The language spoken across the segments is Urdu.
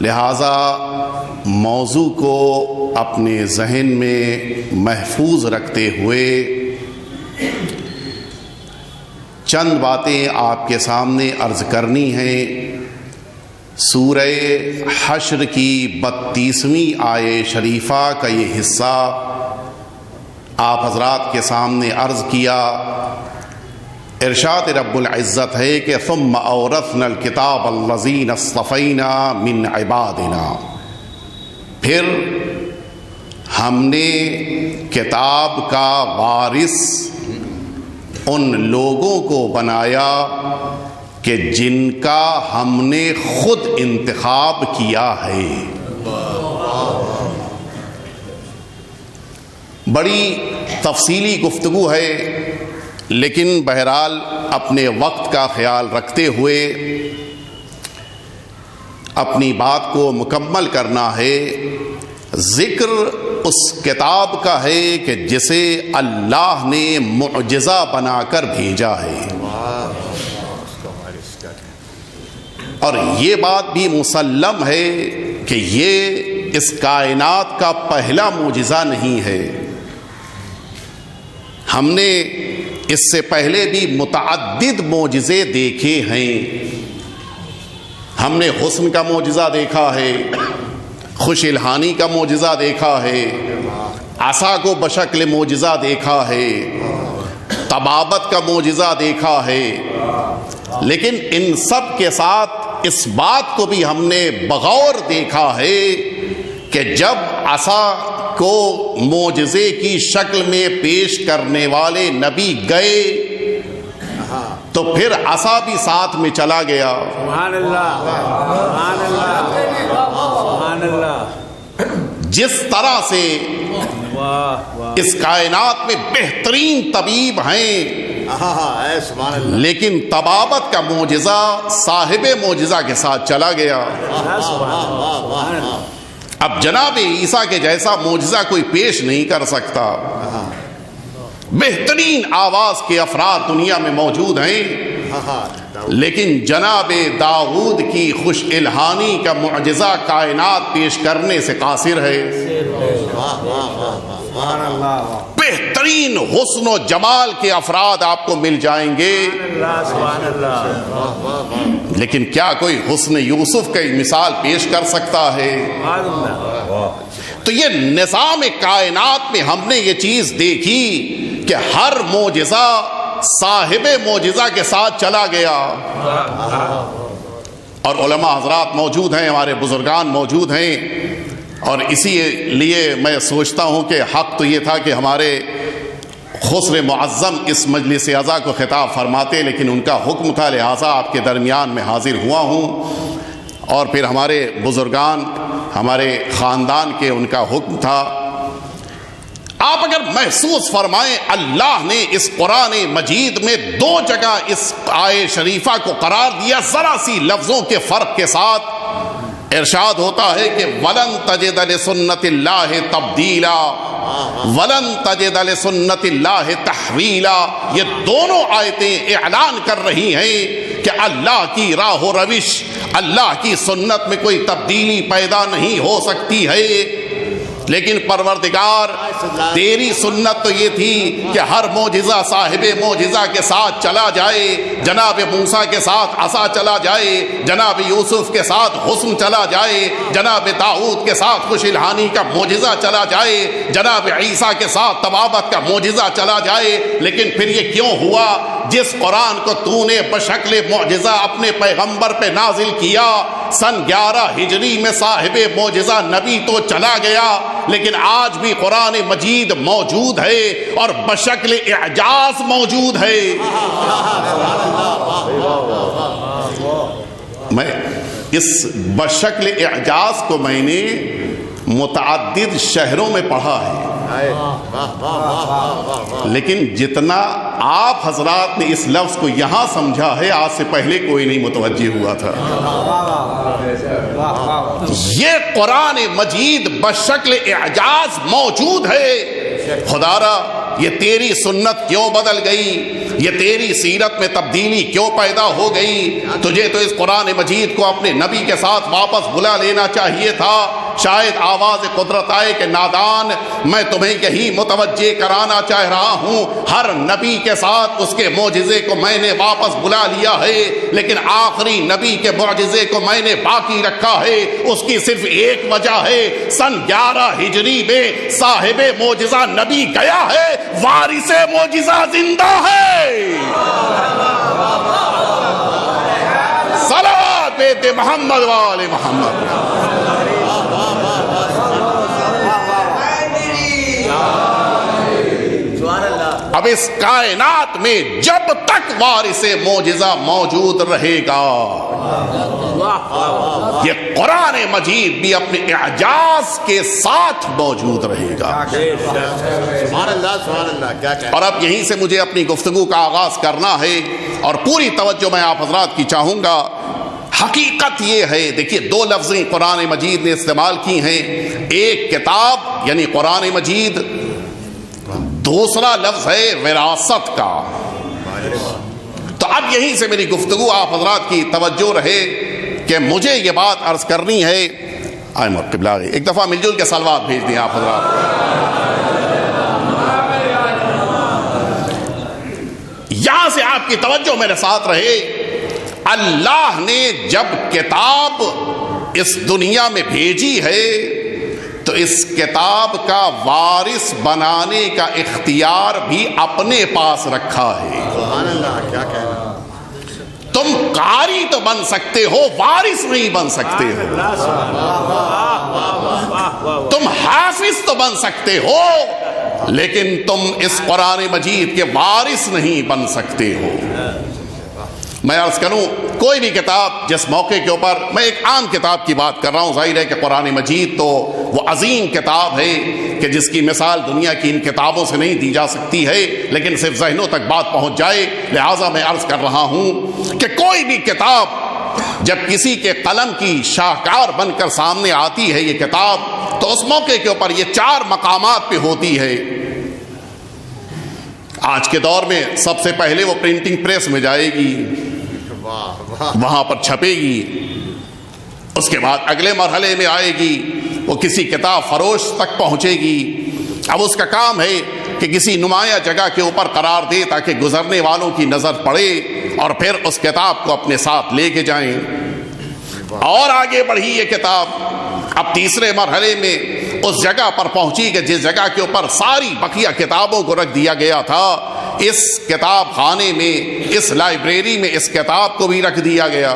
لہذا موضوع کو اپنے ذہن میں محفوظ رکھتے ہوئے چند باتیں آپ کے سامنے عرض کرنی ہیں۔ سورہ حشر کی 32ویں آیت شریفہ کا یہ حصہ آپ حضرات کے سامنے عرض کیا۔ ارشاد رب العزت ہے کہ ثم اورثنا الکتاب الذین اصطفینا من عبادنا، پھر ہم نے کتاب کا وارث ان لوگوں کو بنایا کہ جن کا ہم نے خود انتخاب کیا ہے۔ بڑی تفصیلی گفتگو ہے، لیکن بہرحال اپنے وقت کا خیال رکھتے ہوئے اپنی بات کو مکمل کرنا ہے۔ ذکر اس کتاب کا ہے کہ جسے اللہ نے معجزہ بنا کر بھیجا ہے، اور یہ بات بھی مسلم ہے کہ یہ اس کائنات کا پہلا معجزہ نہیں ہے۔ ہم نے اس سے پہلے بھی متعدد معجزے دیکھے ہیں۔ ہم نے حسن کا معجزہ دیکھا ہے، خوش الہانی کا معجزہ دیکھا ہے، عصا کو بشکل معجزہ دیکھا ہے، طبابت کا معجزہ دیکھا ہے، لیکن ان سب کے ساتھ اس بات کو بھی ہم نے بغور دیکھا ہے کہ جب عصا کو معجزے کی شکل میں پیش کرنے والے نبی گئے تو پھر عصا بھی ساتھ میں چلا گیا۔ سبحان اللہ، سبحان اللہ، سبحان اللہ۔ جس طرح سے اس کائنات میں بہترین طبیب ہیں، لیکن طبابت کا معجزہ صاحب معجزہ کے ساتھ چلا گیا۔ اب جناب عیسیٰ کے جیسا معجزہ کوئی پیش نہیں کر سکتا۔ بہترین آواز کے افراد دنیا میں موجود ہیں، لیکن جناب داؤد کی خوش الہانی کا معجزہ کائنات پیش کرنے سے قاصر ہے۔ بہترین حسن و جمال کے افراد آپ کو مل جائیں گے، لیکن کیا کوئی حسن یوسف کی مثال پیش کر سکتا ہے؟ تو یہ نظام کائنات میں ہم نے یہ چیز دیکھی کہ ہر معجزہ صاحب معجزہ کے ساتھ چلا گیا، اور علماء حضرات موجود ہیں، ہمارے بزرگان موجود ہیں، اور اسی لیے میں سوچتا ہوں کہ حق تو یہ تھا کہ ہمارے خسر معظم اس مجلس اعزا کو خطاب فرماتے، لیکن ان کا حکم تھا، لہٰذا آپ کے درمیان میں حاضر ہوا ہوں، اور پھر ہمارے بزرگان، ہمارے خاندان کے، ان کا حکم تھا۔ آپ اگر محسوس فرمائیں، اللہ نے اس قرآن مجید میں 2 جگہ اس آیت شریفہ کو قرار دیا، ذرا سی لفظوں کے فرق کے ساتھ۔ ارشاد ہوتا ہے کہ وَلَن تَجِدَ لِسُنَّتِ اللَّهِ تَبْدِيلًا وَلَن تَجِدَ لِسُنَّتِ اللَّهِ تَحْوِيلًا۔ یہ دونوں آیتیں اعلان کر رہی ہیں کہ اللہ کی راہ و روش، اللہ کی سنت میں کوئی تبدیلی پیدا نہیں ہو سکتی ہے، لیکن پروردگار تیری سنت تو یہ تھی کہ ہر معجزہ صاحب معجزہ کے ساتھ چلا جائے، جناب موسیٰ کے ساتھ عصا چلا جائے، جناب یوسف کے ساتھ حسن چلا جائے، جناب داؤد کے ساتھ خوش الہانی کا معجزہ چلا جائے، جناب عیسیٰ کے ساتھ طبابت کا معجزہ چلا جائے۔ لیکن پھر یہ کیوں ہوا؟ جس قرآن کو تو نے بشکل معجزہ اپنے پیغمبر پہ نازل کیا، سن 11 ہجری میں صاحب معجزہ نبی تو چلا گیا، لیکن آج بھی قرآن مجید موجود ہے اور بشکل اعجاز موجود ہے۔ میں اس بشکل اعجاز کو میں نے متعدد شہروں میں پڑھا ہے، لیکن جتنا آپ حضرات نے اس لفظ کو یہاں سمجھا ہے، آج سے پہلے کوئی نہیں متوجہ ہوا تھا۔ یہ قرآن مجید بشکل اعجاز موجود ہے۔ خدا را یہ تیری سنت کیوں بدل گئی، یہ تیری سیرت میں تبدیلی کیوں پیدا ہو گئی؟ تجھے تو اس قرآن مجید کو اپنے نبی کے ساتھ واپس بلا لینا چاہیے تھا۔ شاید آواز قدرت آئے کہ نادان، میں تمہیں یہی متوجہ کرانا چاہ رہا ہوں، ہر نبی کے ساتھ اس کے معجزے کو میں نے واپس بلا لیا ہے، لیکن آخری نبی کے معجزے کو میں نے باقی رکھا ہے۔ اس کی صرف ایک وجہ ہے، سن 11 ہجری میں صاحب معجزہ نبی گیا ہے، وارث معجزہ زندہ ہے۔ صلوات بیت محمد وآل محمد۔ اب اس کائنات میں جب تک وارث معجزہ موجود رہے گا، یہ قرآن مجید بھی اپنے اعجاز کے ساتھ موجود رہے گا۔ اور اب یہیں سے مجھے اپنی گفتگو کا آغاز کرنا ہے، اور پوری توجہ میں آپ حضرات کی چاہوں گا۔ حقیقت یہ ہے، دیکھیے دو لفظیں قرآن مجید نے استعمال کی ہیں، ایک کتاب یعنی قرآن مجید، دوسرا لفظ ہے وراثت کا۔ تو اب یہیں سے میری گفتگو آپ حضرات کی توجہ رہے کہ مجھے یہ بات عرض کرنی ہے۔ قبلہ ایک دفعہ مل جل کے صلوات بھیج دیں آپ حضرات۔ یہاں سے آپ کی توجہ میرے ساتھ رہے۔ اللہ نے جب کتاب اس دنیا میں بھیجی ہے تو اس کتاب کا وارث بنانے کا اختیار بھی اپنے پاس رکھا ہے۔ سبحان اللہ، کیا کہنا۔ تم قاری تو بن سکتے ہو، وارث نہیں بن سکتے ہو۔ تم حافظ تو بن سکتے ہو، لیکن تم اس قرآن مجید کے وارث نہیں بن سکتے ہو۔ میں عرض کروں، کوئی بھی کتاب جس موقع کے اوپر، میں ایک عام کتاب کی بات کر رہا ہوں، ظاہر ہے کہ قرآن مجید تو وہ عظیم کتاب ہے کہ جس کی مثال دنیا کی ان کتابوں سے نہیں دی جا سکتی ہے، لیکن صرف ذہنوں تک بات پہنچ جائے، لہٰذا میں عرض کر رہا ہوں کہ کوئی بھی کتاب جب کسی کے قلم کی شاہکار بن کر سامنے آتی ہے یہ کتاب، تو اس موقع کے اوپر یہ 4 مقامات پہ ہوتی ہے۔ آج کے دور میں سب سے پہلے وہ پرنٹنگ پریس میں جائے گی، وہاں پر چھپے گی، اس کے بعد اگلے مرحلے میں آئے گی، وہ کسی کتاب فروش تک پہنچے گی۔ اب اس کا کام ہے کہ کسی نمایاں جگہ کے اوپر قرار دے تاکہ گزرنے والوں کی نظر پڑے اور پھر اس کتاب کو اپنے ساتھ لے کے جائیں۔ اور آگے بڑھی یہ کتاب، اب تیسرے مرحلے میں اس جگہ پر پہنچی کہ جس جگہ کے اوپر ساری بقیہ کتابوں کو رکھ دیا گیا تھا، اس کتاب خانے میں، اس لائبریری میں اس کتاب کو بھی رکھ دیا گیا۔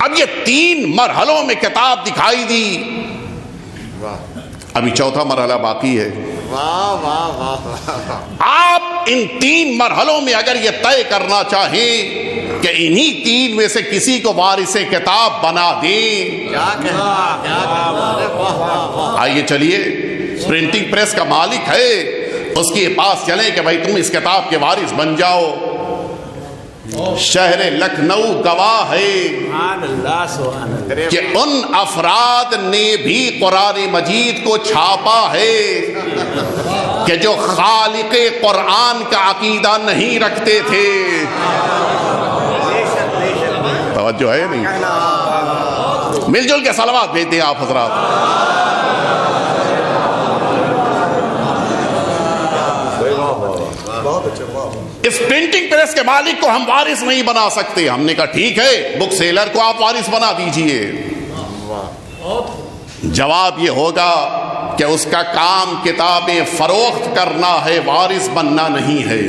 اب یہ 3 مرحلوں میں کتاب دکھائی دی، ابھی چوتھا مرحلہ باقی ہے۔ آپ ان 3 مرحلوں میں اگر یہ طے کرنا چاہیں کہ انہی 3 میں سے کسی کو وارث کتاب بنا دیں، آئیے چلیے، پرنٹنگ پریس کا مالک ہے، اس کے پاس چلیں کہ بھائی تم اس کتاب کے وارث بن جاؤ۔ شہر لکھنؤ گواہ ہے کہ ان افراد نے بھی قرآن مجید کو چھاپا ہے کہ جو خالق قرآن کا عقیدہ نہیں رکھتے تھے۔ توجہ ہے نہیں؟ مل جل کے صلوات بھیجتے ہیں آپ حضرات۔ اس پرنٹنگ پریس کے مالک کو ہم وارث نہیں بنا سکتے۔ ہم نے کہا ٹھیک ہے، بک سیلر کو آپ وارث بنا دیجئے۔ جواب یہ ہوگا کہ اس کا کام کتابیں فروخت کرنا ہے، وارث بننا نہیں ہے۔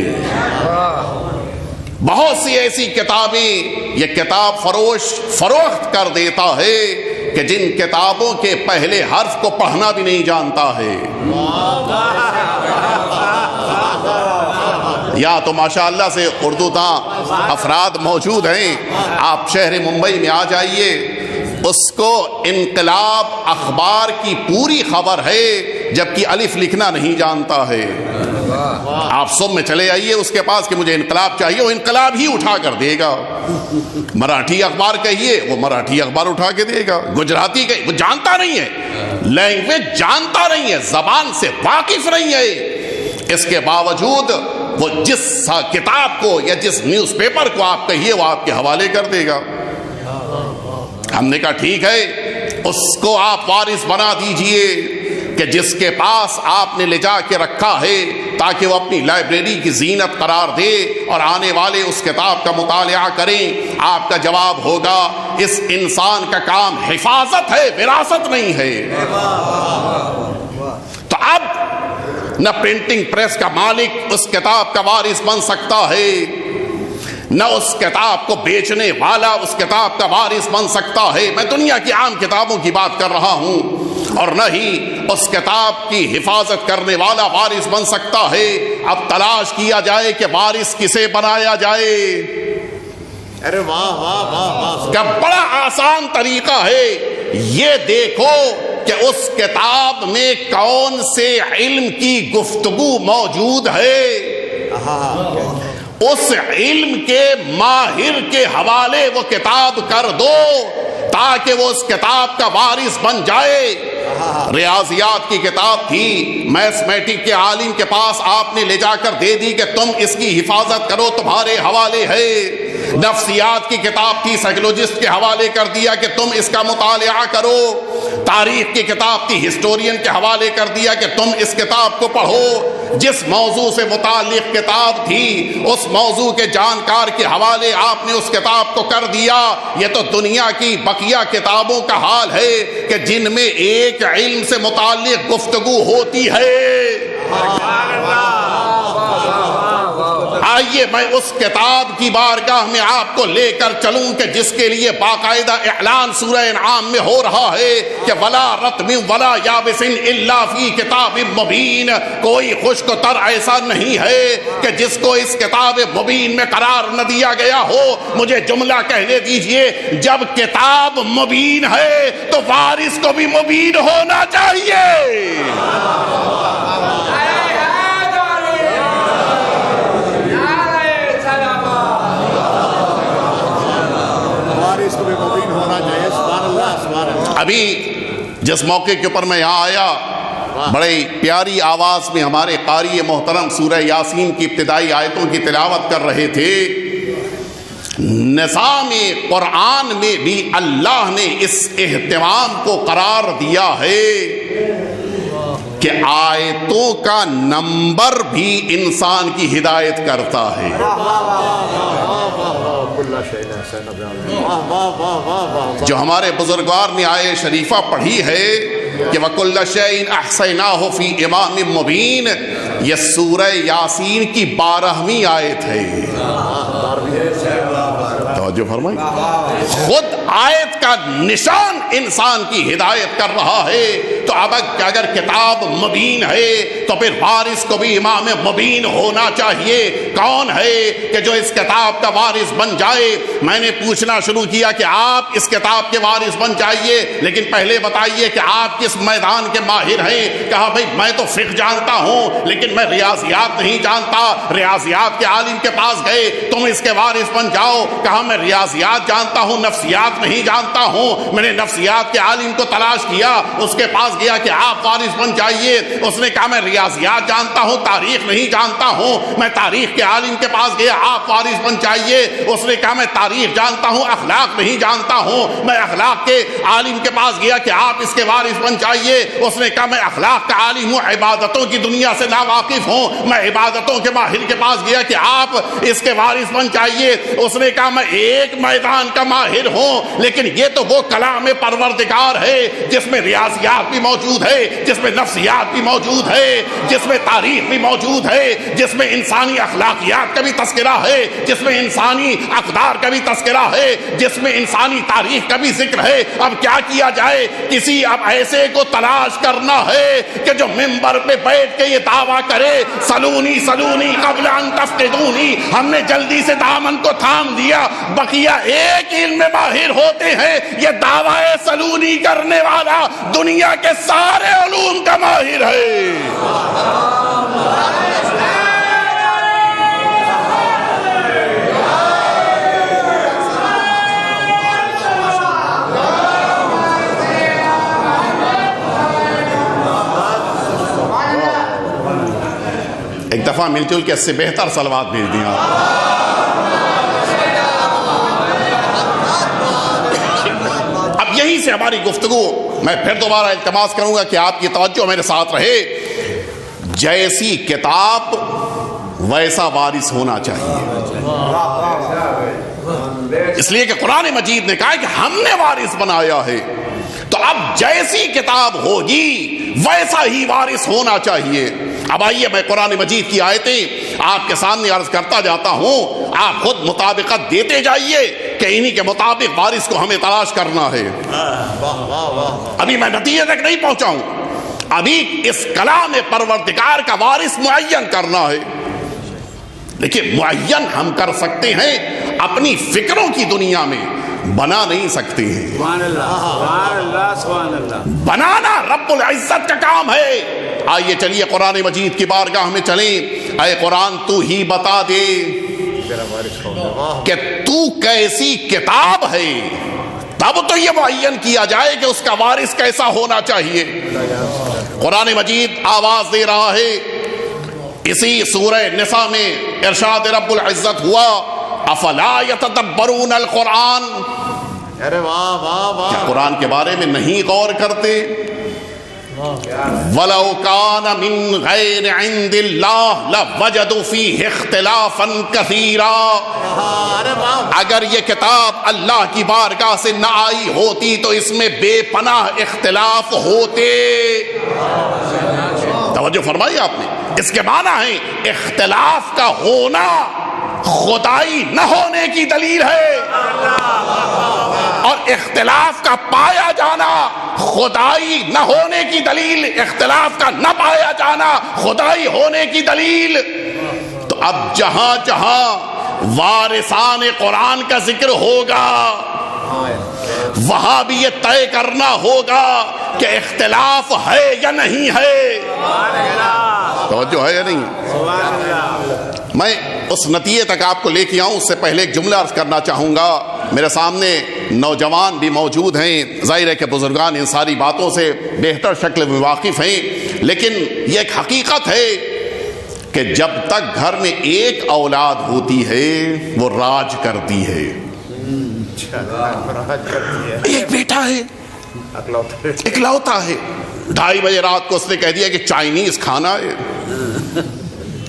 بہت سی ایسی کتابیں یہ کتاب فروش فروخت کر دیتا ہے کہ جن کتابوں کے پہلے حرف کو پڑھنا بھی نہیں جانتا ہے۔ یا تو ماشاءاللہ سے اردو داں افراد موجود ہیں، آپ شہر ممبئی میں آ جائیے، اس کو انقلاب اخبار کی پوری خبر ہے جبکہ الف لکھنا نہیں جانتا ہے۔ آپ صبح میں چلے آئیے اس کے پاس کہ مجھے انقلاب چاہیے، وہ انقلاب ہی اٹھا کر دے گا۔ مراٹھی اخبار کہیے، وہ مراٹھی اخبار اٹھا کے دے گا۔ گجراتی کہیے، وہ جانتا نہیں ہے، لینگویج جانتا نہیں ہے، زبان سے واقف نہیں ہے۔ اس کے باوجود وہ جس کتاب کو یا جس نیوز پیپر کو آپ کہیے وہ آپ کے حوالے کر دے گا۔ ہم نے کہا ٹھیک ہے، اس کو آپ وارث بنا دیجئے کہ جس کے پاس آپ نے لے جا کے رکھا ہے تاکہ وہ اپنی لائبریری کی زینت قرار دے اور آنے والے اس کتاب کا مطالعہ کریں۔ آپ کا جواب ہوگا اس انسان کا کام حفاظت ہے، وراثت نہیں ہے۔ تو اب نہ پرنٹنگ پریس کا مالک اس کتاب کا وارث بن سکتا ہے، نہ اس کتاب کو بیچنے والا اس کتاب کا وارث بن سکتا ہے۔ میں دنیا کی عام کتابوں کی بات کر رہا ہوں، اور نہ ہی اس کتاب کی حفاظت کرنے والا وارث بن سکتا ہے۔ اب تلاش کیا جائے کہ وارث کسے بنایا جائے۔ ارے واہ واہ واہ واہ، کیا بڑا آسان طریقہ ہے، یہ دیکھو کہ اس کتاب میں کون سے علم کی گفتگو موجود ہے، اس علم کے ماہر کے حوالے وہ کتاب کر دو تاکہ وہ اس کتاب کا وارث بن جائے۔ ریاضیات کی کتاب تھی، میتھمیٹک کے عالم کے پاس آپ نے لے جا کر دے دی کہ تم اس کی حفاظت کرو، تمہارے حوالے ہے۔ نفسیات کی کتاب تھی، سائیکولوجسٹ کے حوالے کر دیا کہ تم اس کا مطالعہ کرو۔ تاریخ کی کتاب تھی، ہسٹورین کے حوالے کر دیا کہ تم اس کتاب کو پڑھو۔ جس موضوع سے متعلق کتاب تھی اس موضوع کے جانکار کے حوالے آپ نے اس کتاب کو کر دیا۔ یہ تو دنیا کی بقیہ کتابوں کا حال ہے کہ جن میں ایک علم سے متعلق گفتگو ہوتی ہے۔ آئیے میں اس کتاب کی بارگاہ میں آپ کو لے کر چلوں کہ جس کے لیے باقاعدہ اعلان سورہ انعام میں ہو رہا ہے کہ ولا رطب ولا یابس الا فی کتاب مبین۔ کوئی خشک و تر ایسا نہیں ہے کہ جس کو اس کتاب مبین میں قرار نہ دیا گیا ہو۔ مجھے جملہ کہنے دیجئے، جب کتاب مبین ہے تو وارث کو بھی مبین ہونا چاہیے۔ ابھی جس موقع کے اوپر میں یہاں آیا، بڑے پیاری آواز میں ہمارے قاری محترم سورہ یاسین کی ابتدائی آیتوں کی تلاوت کر رہے تھے۔ نظام قرآن میں بھی اللہ نے اس اہتمام کو قرار دیا ہے کہ آیتوں کا نمبر بھی انسان کی ہدایت کرتا ہے۔ جو ہمارے بزرگوار نے آیت شریفہ پڑھی ہے کہ وَكُلَّ شَيْءٍ أَحْصَيْنَاهُ فِي إِمَامٍ مُبِينٍ، یہ سورہ یاسین کی 12ویں آیت ہے۔ توجہ فرمائیں، خود آیت کا نشان انسان کی ہدایت کر رہا ہے۔ تو اب اگر کتاب مبین ہے تو پھر وارث کو بھی امام مبین ہونا چاہیے۔ کون ہے کہ جو اس کتاب کا وارث بن جائے؟ میں نے پوچھنا شروع کیا کہ آپ اس کتاب کے وارث بن جائیے، لیکن پہلے بتائیے کہ آپ کس میدان کے ماہر ہیں؟ کہا بھئی میں تو فقہ جانتا ہوں لیکن میں ریاضیات نہیں جانتا۔ ریاضیات کے عالم کے پاس گئے، تم اس کے وارث بن جاؤ۔ کہا میں ریاضیات جانتا ہوں، نفسیات نہیں جانتا ہوں۔ میں نے نفسیات کے عالم کو تلاش کیا، اس کے پاس گیا کہ آپ وارث بن جائیے۔ اس نے کہا میں ریاضیات جانتا ہوں، تاریخ نہیں جانتا ہوں۔ میں تاریخ کے عالم کے پاس گیا، آپ وارث بن جائیے۔ اس نے کہا میں تاریخ جانتا ہوں، اخلاق نہیں جانتا ہوں۔ میں اخلاق کے عالم کے پاس گیا کہ آپ اس کے وارث بن جائیے۔ اس نے کہا میں اخلاق کا عالم ہوں، عبادتوں کی دنیا سے ناواقف ہوں۔ میں عبادتوں کے ماہر کے پاس گیا کہ آپ اس کے وارث بن جائیے۔ اس نے کہا میں ایک میدان کا ماہر ہوں، لیکن یہ تو وہ کلام پروردگار ہے جس میں ریاضیات بھی موجود ہے، جس میں نفسیات بھی موجود ہے، جس میں تاریخ بھی موجود ہے، جس میں انسانی اخلاقیات کا بھی تذکرہ ہے، جس میں انسانی اقدار کا بھی تذکرہ ہے، جس میں انسانی تاریخ کا بھی ذکر ہے۔ اب کیا کیا جائے؟ کسی اب ایسے کو تلاش کرنا ہے کہ جو منبر پہ بیٹھ کے یہ دعویٰ کرے سلونی سلونی قبل ان تفقدونی، ہم نے جلدی سے دامن کو تھام دیا، بقیہ ایک علم میں ماہر ہوتے ہیں۔ یہ دعویٰ سلونی کرنے والا دنیا کے سارے علوم کا ماہر ہے۔ ایک دفعہ مل جل کے اس سے بہتر صلوات بھیج دیں آپ. اب یہیں سے ہماری گفتگو میں پھر دوبارہ التماس کروں گا کہ آپ کی توجہ میرے ساتھ رہے. جیسی کتاب ویسا وارث ہونا چاہیے. اس لیے کہ قرآن مجید نے کہا کہ ہم نے وارث بنایا ہے، تو اب جیسی کتاب ہوگی ویسا ہی وارث ہونا چاہیے. اب آئیے میں قرآن مجید کی آیتیں آپ کے سامنے عرض کرتا جاتا ہوں، آپ خود مطابقت دیتے جائیے کہ انہی کے مطابق وارث کو ہمیں تلاش کرنا ہے. ابھی میں نتیجے تک نہیں پہنچا ہوں، ابھی اس کلام پروردگار کا وارث معین کرنا ہے. لیکن معین ہم کر سکتے ہیں، اپنی فکروں کی دنیا میں بنا نہیں سکتے ہیں. سبحان اللہ، سبحان اللہ، سبحان اللہ. بنانا رب العزت کا کام ہے. آئیے چلیے قرآن مجید کی بارگاہ میں چلیں. اے قرآن تو ہی بتا دے کہ تو کیسی کتاب ہے، تب تو یہ معین کیا جائے کہ اس کا وارث کیسا ہونا چاہیے. قرآن مجید آواز دے رہا ہے. اسی سورہ نساء میں ارشاد رب العزت ہوا، افلا یتدبرون القرآن. ارے واہ واہ واہ. کیا قرآن کے بارے میں نہیں غور کرتے؟ وَلَوْ كَانَ مِنْ غَيْرِ عِنْدِ اللَّهِ لَوَجَدُوا فِيهِ اخْتِلَافًا كَثِيرًا. اگر یہ کتاب اللہ کی بارگاہ سے نہ آئی ہوتی تو اس میں بے پناہ اختلاف ہوتے. توجہ فرمائی آپ نے. اس کے معنی ہے اختلاف کا ہونا خدائی نہ ہونے کی دلیل ہے، اور اختلاف کا پایا جانا خدائی نہ ہونے کی دلیل، اختلاف کا نہ پایا جانا خدائی ہونے کی دلیل. تو اب جہاں جہاں وارثان قرآن کا ذکر ہوگا وہاں بھی یہ طے کرنا ہوگا کہ اختلاف ہے یا نہیں ہے. توجہ ہے یا نہیں؟ میں اس نتیجے تک آپ کو لے کے آؤں اس سے پہلے ایک جملہ عرض کرنا چاہوں گا. میرے سامنے نوجوان بھی موجود ہیں، ظاہر ہے کہ بزرگان ان ساری باتوں سے بہتر شکل میں واقف ہیں، لیکن یہ ایک حقیقت ہے کہ جب تک گھر میں ایک اولاد ہوتی ہے وہ راج کرتی ہے. ایک بیٹا ہے، اکلوتا ہے. 2:30 بجے رات کو اس نے کہہ دیا کہ چائنیز کھانا ہے.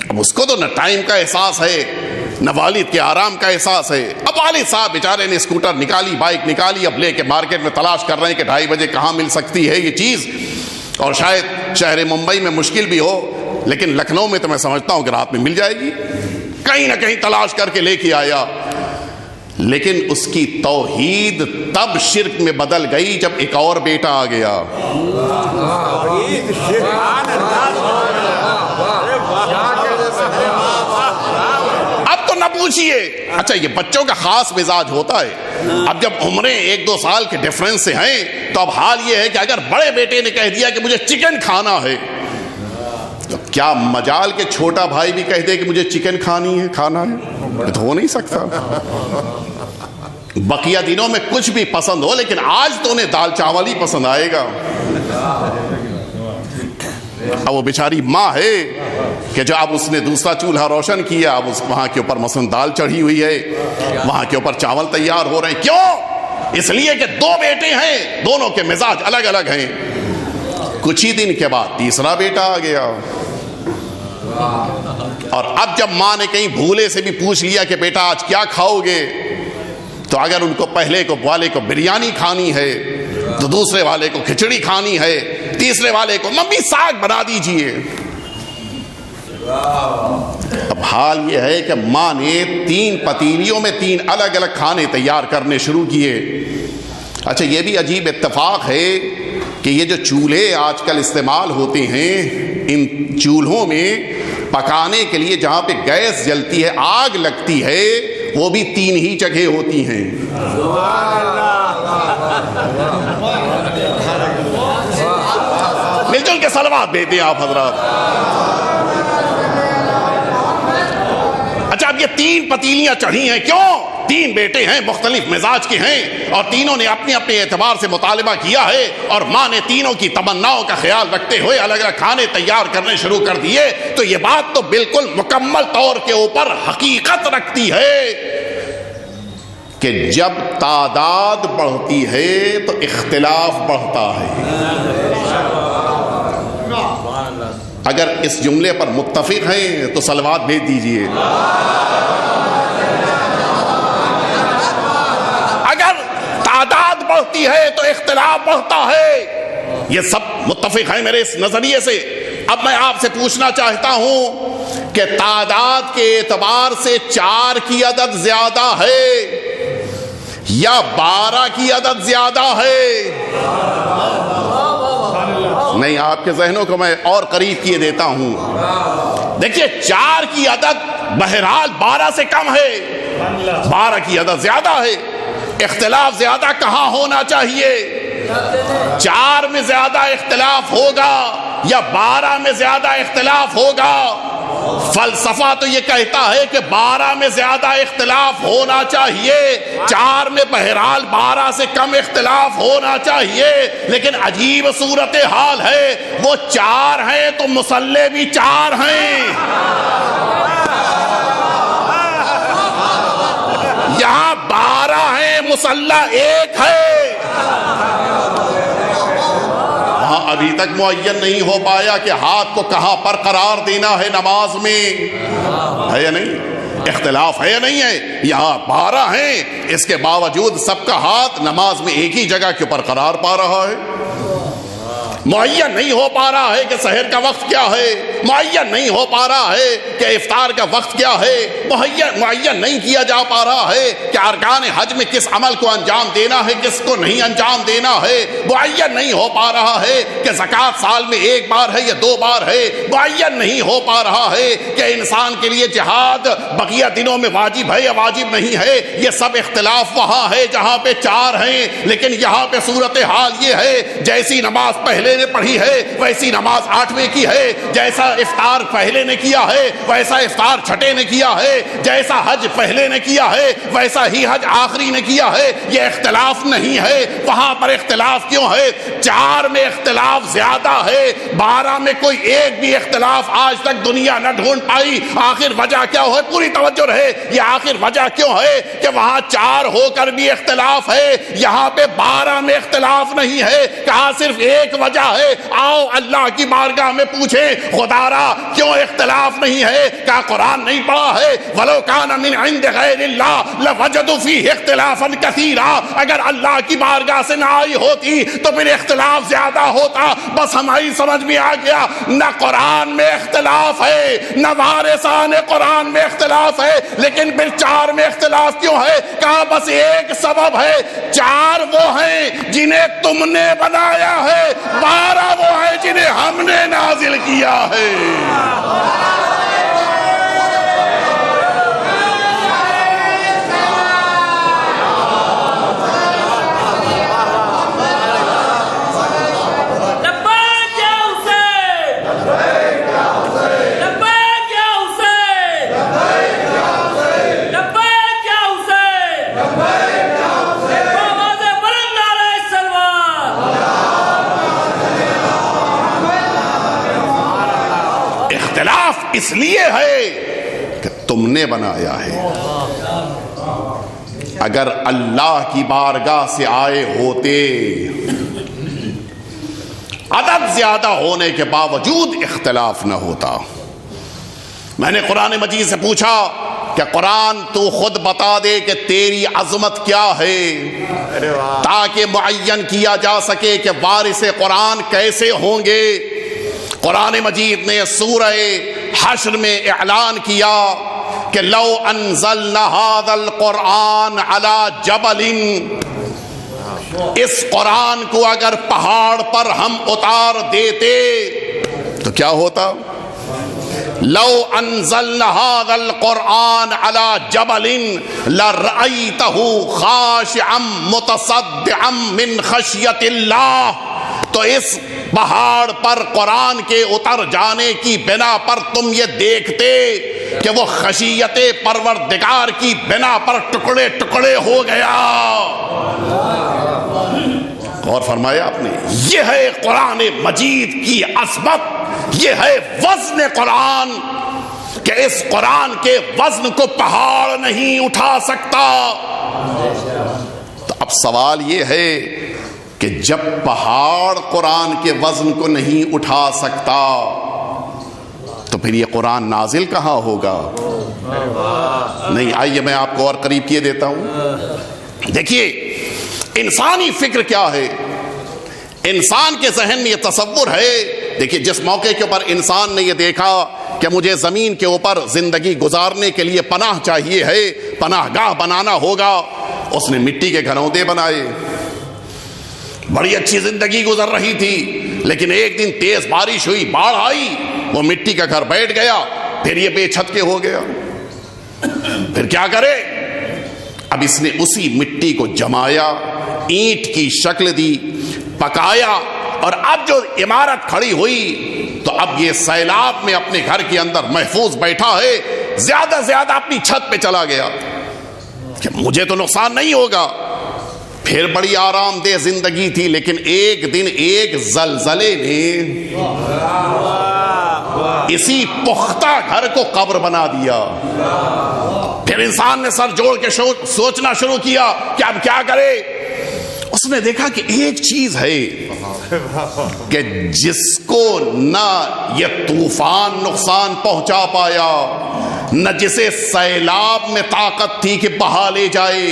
اب اس کو تو نہ ٹائم کا احساس ہے نہ والد کے آرام کا احساس ہے. اب والد صاحب بیچارے نے اسکوٹر نکالی، بائک نکالی، اب لے کے مارکیٹ میں تلاش کر رہے ہیں کہ 2:30 بجے کہاں مل سکتی ہے یہ چیز. اور شاید شہر ممبئی میں مشکل بھی ہو، لیکن لکھنؤ میں تو میں سمجھتا ہوں کہ رات میں مل جائے گی. کہیں نہ کہیں تلاش کر کے لے کے آیا. لیکن اس کی توحید تب شرک میں بدل گئی جب ایک اور بیٹا آ گیا. اب تو نہ پوچھئے. اچھا یہ بچوں کا خاص مزاج ہوتا ہے. اب جب عمریں 1-2 سال کے ڈیفرنس سے ہیں تو اب حال یہ ہے کہ اگر بڑے بیٹے نے کہہ دیا کہ مجھے چکن کھانا ہے تو کیا مجال کے چھوٹا بھائی بھی کہہ دے کہ مجھے چکن کھانا ہے؟ یہ تو ہو نہیں سکتا. بقیہ دنوں میں کچھ بھی پسند ہو، لیکن آج تو انہیں دال چاول ہی پسند آئے گا. اب وہ بیچاری ماں ہے کہ جو اب اس نے دوسرا چولہا روشن کیا، اب وہاں کے اوپر مثلا دال چڑھی ہوئی ہے، وہاں کے اوپر چاول تیار ہو رہے ہیں. کیوں؟ اس لیے کہ 2 بیٹے ہیں، دونوں کے مزاج الگ الگ ہیں. کچھ ہی دن کے بعد تیسرا بیٹا آ گیا، اور اب جب ماں نے کہیں بھولے سے بھی پوچھ لیا کہ بیٹا آج کیا کھاؤ گے، تو اگر ان کو پہلے والے کو بریانی کھانی ہے تو دوسرے والے کو کھچڑی کھانی ہے، تیسرے والے کو ممی ساگ بنا دیجئے. اب حال یہ ہے کہ ماں نے 3 پتیلیوں میں 3 الگ الگ کھانے تیار کرنے شروع کیے. اچھا یہ بھی عجیب اتفاق ہے کہ یہ جو چولہے آج کل استعمال ہوتے ہیں، ان چولہوں میں پکانے کے لیے جہاں پہ گیس جلتی ہے، آگ لگتی ہے، وہ بھی 3 ہی جگہ ہوتی ہیں. مل جل کے صلوات دیتے ہیں آپ حضرات. اچھا اب یہ 3 پتیلیاں چڑھی ہیں، کیوں؟ تین بیٹے ہیں مختلف مزاج کے ہیں اور تینوں نے اپنے اپنے اعتبار سے مطالبہ کیا ہے اور ماں نے تینوں کی تمناؤں کا خیال رکھتے ہوئے الگ الگ کھانے تیار کرنے شروع کر دیے. تو یہ بات تو بالکل مکمل طور کے اوپر حقیقت رکھتی ہے کہ جب تعداد بڑھتی ہے تو اختلاف بڑھتا ہے. اگر اس جملے پر متفق ہیں تو صلوات بھیج دیجئے. اگر تعداد بڑھتی ہے تو اختلاف بڑھتا ہے. یہ سب متفق ہیں میرے اس نظریے سے. اب میں آپ سے پوچھنا چاہتا ہوں کہ تعداد کے اعتبار سے 4 کی عدد زیادہ ہے یا 12 کی عدد زیادہ ہے؟ نہیں، آپ کے ذہنوں کو میں اور قریب کیے دیتا ہوں. دیکھیے 4 کی عدد بہرحال 12 سے کم ہے، 12 کی عدد زیادہ ہے. اختلاف زیادہ کہاں ہونا چاہیے؟ 4 میں زیادہ اختلاف ہوگا یا 12 میں زیادہ اختلاف ہوگا؟ فلسفہ تو یہ کہتا ہے کہ 12 میں زیادہ اختلاف ہونا چاہیے، 4 میں بہرحال 12 سے کم اختلاف ہونا چاہیے. لیکن عجیب صورتحال ہے، وہ 4 ہیں تو مصلے بھی 4 ہیں. یہاں 12 ہیں، مصلی 1 ہے. ہاں ابھی تک معین نہیں ہو پایا کہ ہاتھ کو کہاں پر قرار دینا ہے نماز میں. ہے یا نہیں؟ اختلاف ہے یا نہیں ہے؟ یہاں 12 ہیں، اس کے باوجود سب کا ہاتھ نماز میں ایک ہی جگہ کے اوپر قرار پا رہا ہے. معین نہیں ہو پا رہا ہے کہ سحر کا وقت کیا ہے، معین نہیں ہو پا رہا ہے کہ افطار کا وقت کیا ہے، معین نہیں کیا جا پا رہا ہے کہ ارکان حج میں کس عمل کو انجام دینا ہے، کس کو نہیں انجام دینا ہے. معین نہیں ہو پا رہا ہے کہ زکوٰۃ سال میں 1 بار ہے یا 2 بار ہے. معین نہیں ہو پا رہا ہے کہ انسان کے لیے جہاد بقیہ دنوں میں واجب ہے یا واجب نہیں ہے. یہ سب اختلاف وہاں ہے جہاں پہ 4 ہیں. لیکن یہاں پہ صورتحال یہ ہے، جیسی نماز پہلے نے پڑھی ہے ویسی نماز 8ویں کی ہے، جیسا افطار پہلے نے کیا ہے ویسا افطار چھٹے نے کیا ہے، جیسا حج پہلے نے کیا ہے ویسا ہی حج آخری نے کیا ہے. یہ اختلاف نہیں ہے. وہاں پر اختلاف کیوں ہے؟ 4 میں اختلاف زیادہ ہے، 12 میں کوئی ایک بھی اختلاف آج تک دنیا نہ ڈھونڈ پائی. آخر وجہ کیا ہے؟ پوری توجہ رہے. یہ آخر وجہ کیوں ہے کہ وہاں 4 ہو کر بھی اختلاف ہے، یہاں پہ 12 میں اختلاف نہیں ہے؟ کہا صرف ایک وجہ ہے. آؤ اللہ کی بارگاہ میں پوچھیں خدا را کیوں اختلاف نہیں ہے؟ کہا قرآن نہیں پڑھا ہے؟ وَلَوْ كَانَ مِنْ عِنْدِ غَيْرِ اللَّهِ لَوَجَدُوا فِيهِ اخْتِلَافًا كَثِيرًا. اگر اللہ کی بارگاہ سے نہ آئی ہوتی تو پھر اختلاف زیادہ ہوتا. بس ہماری سمجھ میں آ گیا نہ قرآن میں اختلاف ہے نہ وارثان قرآن میں اختلاف ہے، لیکن پھر 4 میں اختلاف کیوں ہے؟ کہا بس ایک سبب ہے، 4 وہ ہیں جنہیں تم نے بنایا ہے، 12 وہ ہیں جنہیں ہم نے نازل کیا ہے. اختلاف اس لیے ہے کہ تم نے بنایا ہے. اگر اللہ کی بارگاہ سے آئے ہوتے، عدد زیادہ ہونے کے باوجود اختلاف نہ ہوتا. میں نے قرآن مجید سے پوچھا کہ قرآن تو خود بتا دے کہ تیری عظمت کیا ہے، تاکہ معین کیا جا سکے کہ وارث قرآن کیسے ہوں گے. قرآن مجید نے سورہ حشر میں اعلان کیا کہ لو انزلنا هذا القرآن على جبل، اس قرآن کو اگر پہاڑ پر ہم اتار دیتے تو کیا ہوتا؟ لو انزلنا هذا القرآن على جبل لرأيته خاشعا متصدعا من خشية اللہ. تو اس پہاڑ پر قرآن کے اتر جانے کی بنا پر تم یہ دیکھتے کہ وہ خشیت پروردگار کی بنا پر ٹکڑے ٹکڑے ہو گیا. غور فرمایا آپ نے؟ یہ ہے قرآن مجید کی عظمت، یہ ہے وزن قرآن، کہ اس قرآن کے وزن کو پہاڑ نہیں اٹھا سکتا. تو اب سوال یہ ہے کہ جب پہاڑ قرآن کے وزن کو نہیں اٹھا سکتا تو پھر یہ قرآن نازل کہاں ہوگا؟ نہیں، آئیے میں آپ کو اور قریب کیے دیتا ہوں. دیکھیے انسانی فکر کیا ہے. انسان کے ذہن میں یہ تصور ہے، دیکھیے جس موقع کے اوپر انسان نے یہ دیکھا کہ مجھے زمین کے اوپر زندگی گزارنے کے لیے پناہ چاہیے ہے، پناہ گاہ بنانا ہوگا، اس نے مٹی کے گھرونتے بنائے. بڑی اچھی زندگی گزر رہی تھی، لیکن ایک دن تیز بارش ہوئی، باڑھ آئی، وہ مٹی کا گھر بیٹھ گیا، پھر یہ بے چھت کے ہو گیا. پھر کیا کرے؟ اب اس نے اسی مٹی کو جمایا، اینٹ کی شکل دی، پکایا، اور اب جو عمارت کھڑی ہوئی تو اب یہ سیلاب میں اپنے گھر کے اندر محفوظ بیٹھا ہے. زیادہ زیادہ اپنی چھت پہ چلا گیا کہ مجھے تو نقصان نہیں ہوگا. پھر بڑی آرام دہ زندگی تھی، لیکن ایک دن ایک زلزلے نے اسی پختہ گھر کو قبر بنا دیا. پھر انسان نے سر جوڑ کے سوچنا شروع کیا کہ اب کیا کرے. اس نے دیکھا کہ ایک چیز ہے کہ جس کو نہ یہ طوفان نقصان پہنچا پایا، نہ جسے سیلاب میں طاقت تھی کہ بہا لے جائے،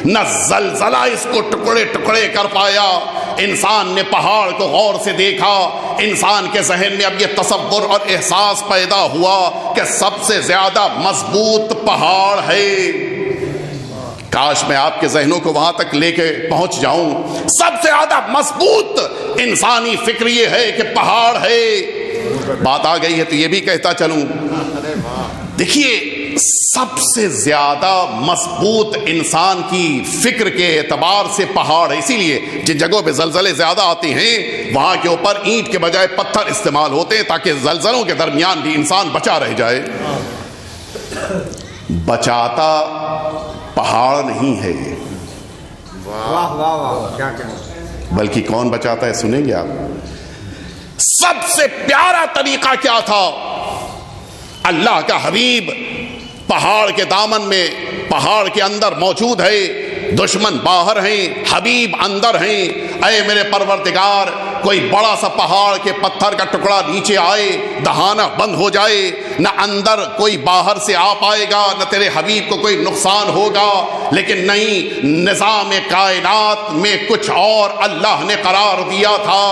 نہ زلزلہ اس کو ٹکڑے ٹکڑے کر پایا. انسان نے پہاڑ کو غور سے دیکھا. انسان کے ذہن میں اب یہ تصور اور احساس پیدا ہوا کہ سب سے زیادہ مضبوط پہاڑ ہے. کاش میں آپ کے ذہنوں کو وہاں تک لے کے پہنچ جاؤں. سب سے زیادہ مضبوط انسانی فکر یہ ہے کہ پہاڑ ہے. بات آ گئی ہے تو یہ بھی کہتا چلوں. دیکھیے سب سے زیادہ مضبوط انسان کی فکر کے اعتبار سے پہاڑ ہے. اسی لیے جن جگہوں پہ زلزلے زیادہ آتے ہیں وہاں کے اوپر اینٹ کے بجائے پتھر استعمال ہوتے ہیں تاکہ زلزلوں کے درمیان بھی انسان بچا رہ جائے. بچاتا پہاڑ نہیں ہے، واہ واہ واہ، کیا کہنا. بلکہ کون بچاتا ہے سنیں گے آپ. سب سے پیارا طریقہ کیا تھا؟ اللہ کا حبیب پہاڑ کے دامن میں، پہاڑ کے اندر موجود ہے. دشمن باہر ہیں، حبیب اندر ہیں. اے میرے پروردگار، کوئی بڑا سا پہاڑ کے پتھر کا ٹکڑا نیچے آئے، دہانا بند ہو جائے، نہ اندر کوئی باہر سے آ پائے گا، نہ تیرے حبیب کو کوئی نقصان ہوگا. لیکن نہیں، نظام کائنات میں کچھ اور اللہ نے قرار دیا تھا.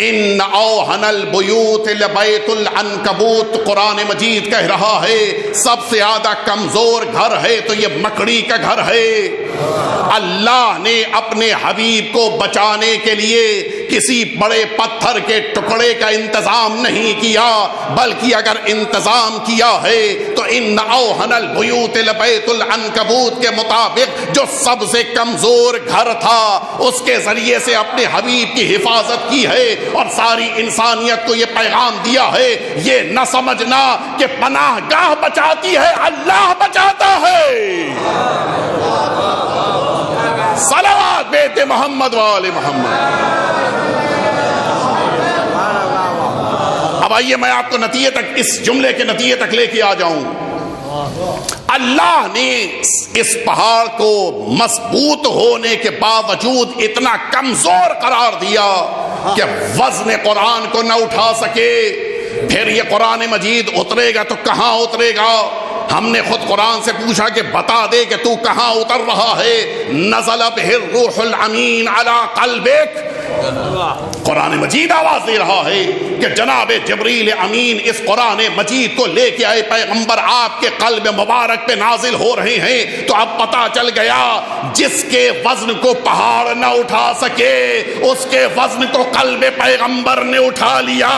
ان اوہن البیوت لبیت العنکبوت. قرآن مجید کہہ رہا ہے سب سے زیادہ کمزور گھر ہے تو یہ مکڑی کا گھر ہے. اللہ نے اپنے حبیب کو بچانے کے لیے کسی بڑے پتھر کے ٹکڑے کا انتظام نہیں کیا، بلکہ اگر انتظام کیا ہے تو ان اوہن البیوت لبیت العنکبوت کے مطابق جو سب سے کمزور گھر تھا اس کے ذریعے سے اپنے حبیب کی حفاظت کی ہے. اور ساری انسانیت کو یہ پیغام دیا ہے، یہ نہ سمجھنا کہ پناہ گاہ بچاتی ہے، اللہ بچاتا ہے. صلوات بیت محمد وآل محمد. اب آئیے میں آپ کو نتیجے تک، اس جملے کے نتیجے تک لے کے آ جاؤں. اللہ نے اس پہاڑ کو مضبوط ہونے کے باوجود اتنا کمزور قرار دیا کہ وزن قرآن کو نہ اٹھا سکے. پھر یہ قرآن مجید اترے گا تو کہاں اترے گا؟ ہم نے خود قرآن سے پوچھا کہ بتا دے کہ تو کہاں اتر رہا ہے. نزل بہ الروح الامین علی قلبک. قرآن مجید آواز دے رہا ہے کہ جناب جبریل امین اس قرآن مجید کو لے کے آئے پیغمبر آپ کے قلب مبارک پہ نازل ہو رہے ہیں. تو اب پتا چل گیا جس کے وزن کو پہاڑ نہ اٹھا سکے اس کے وزن کو قلب پیغمبر نے اٹھا لیا.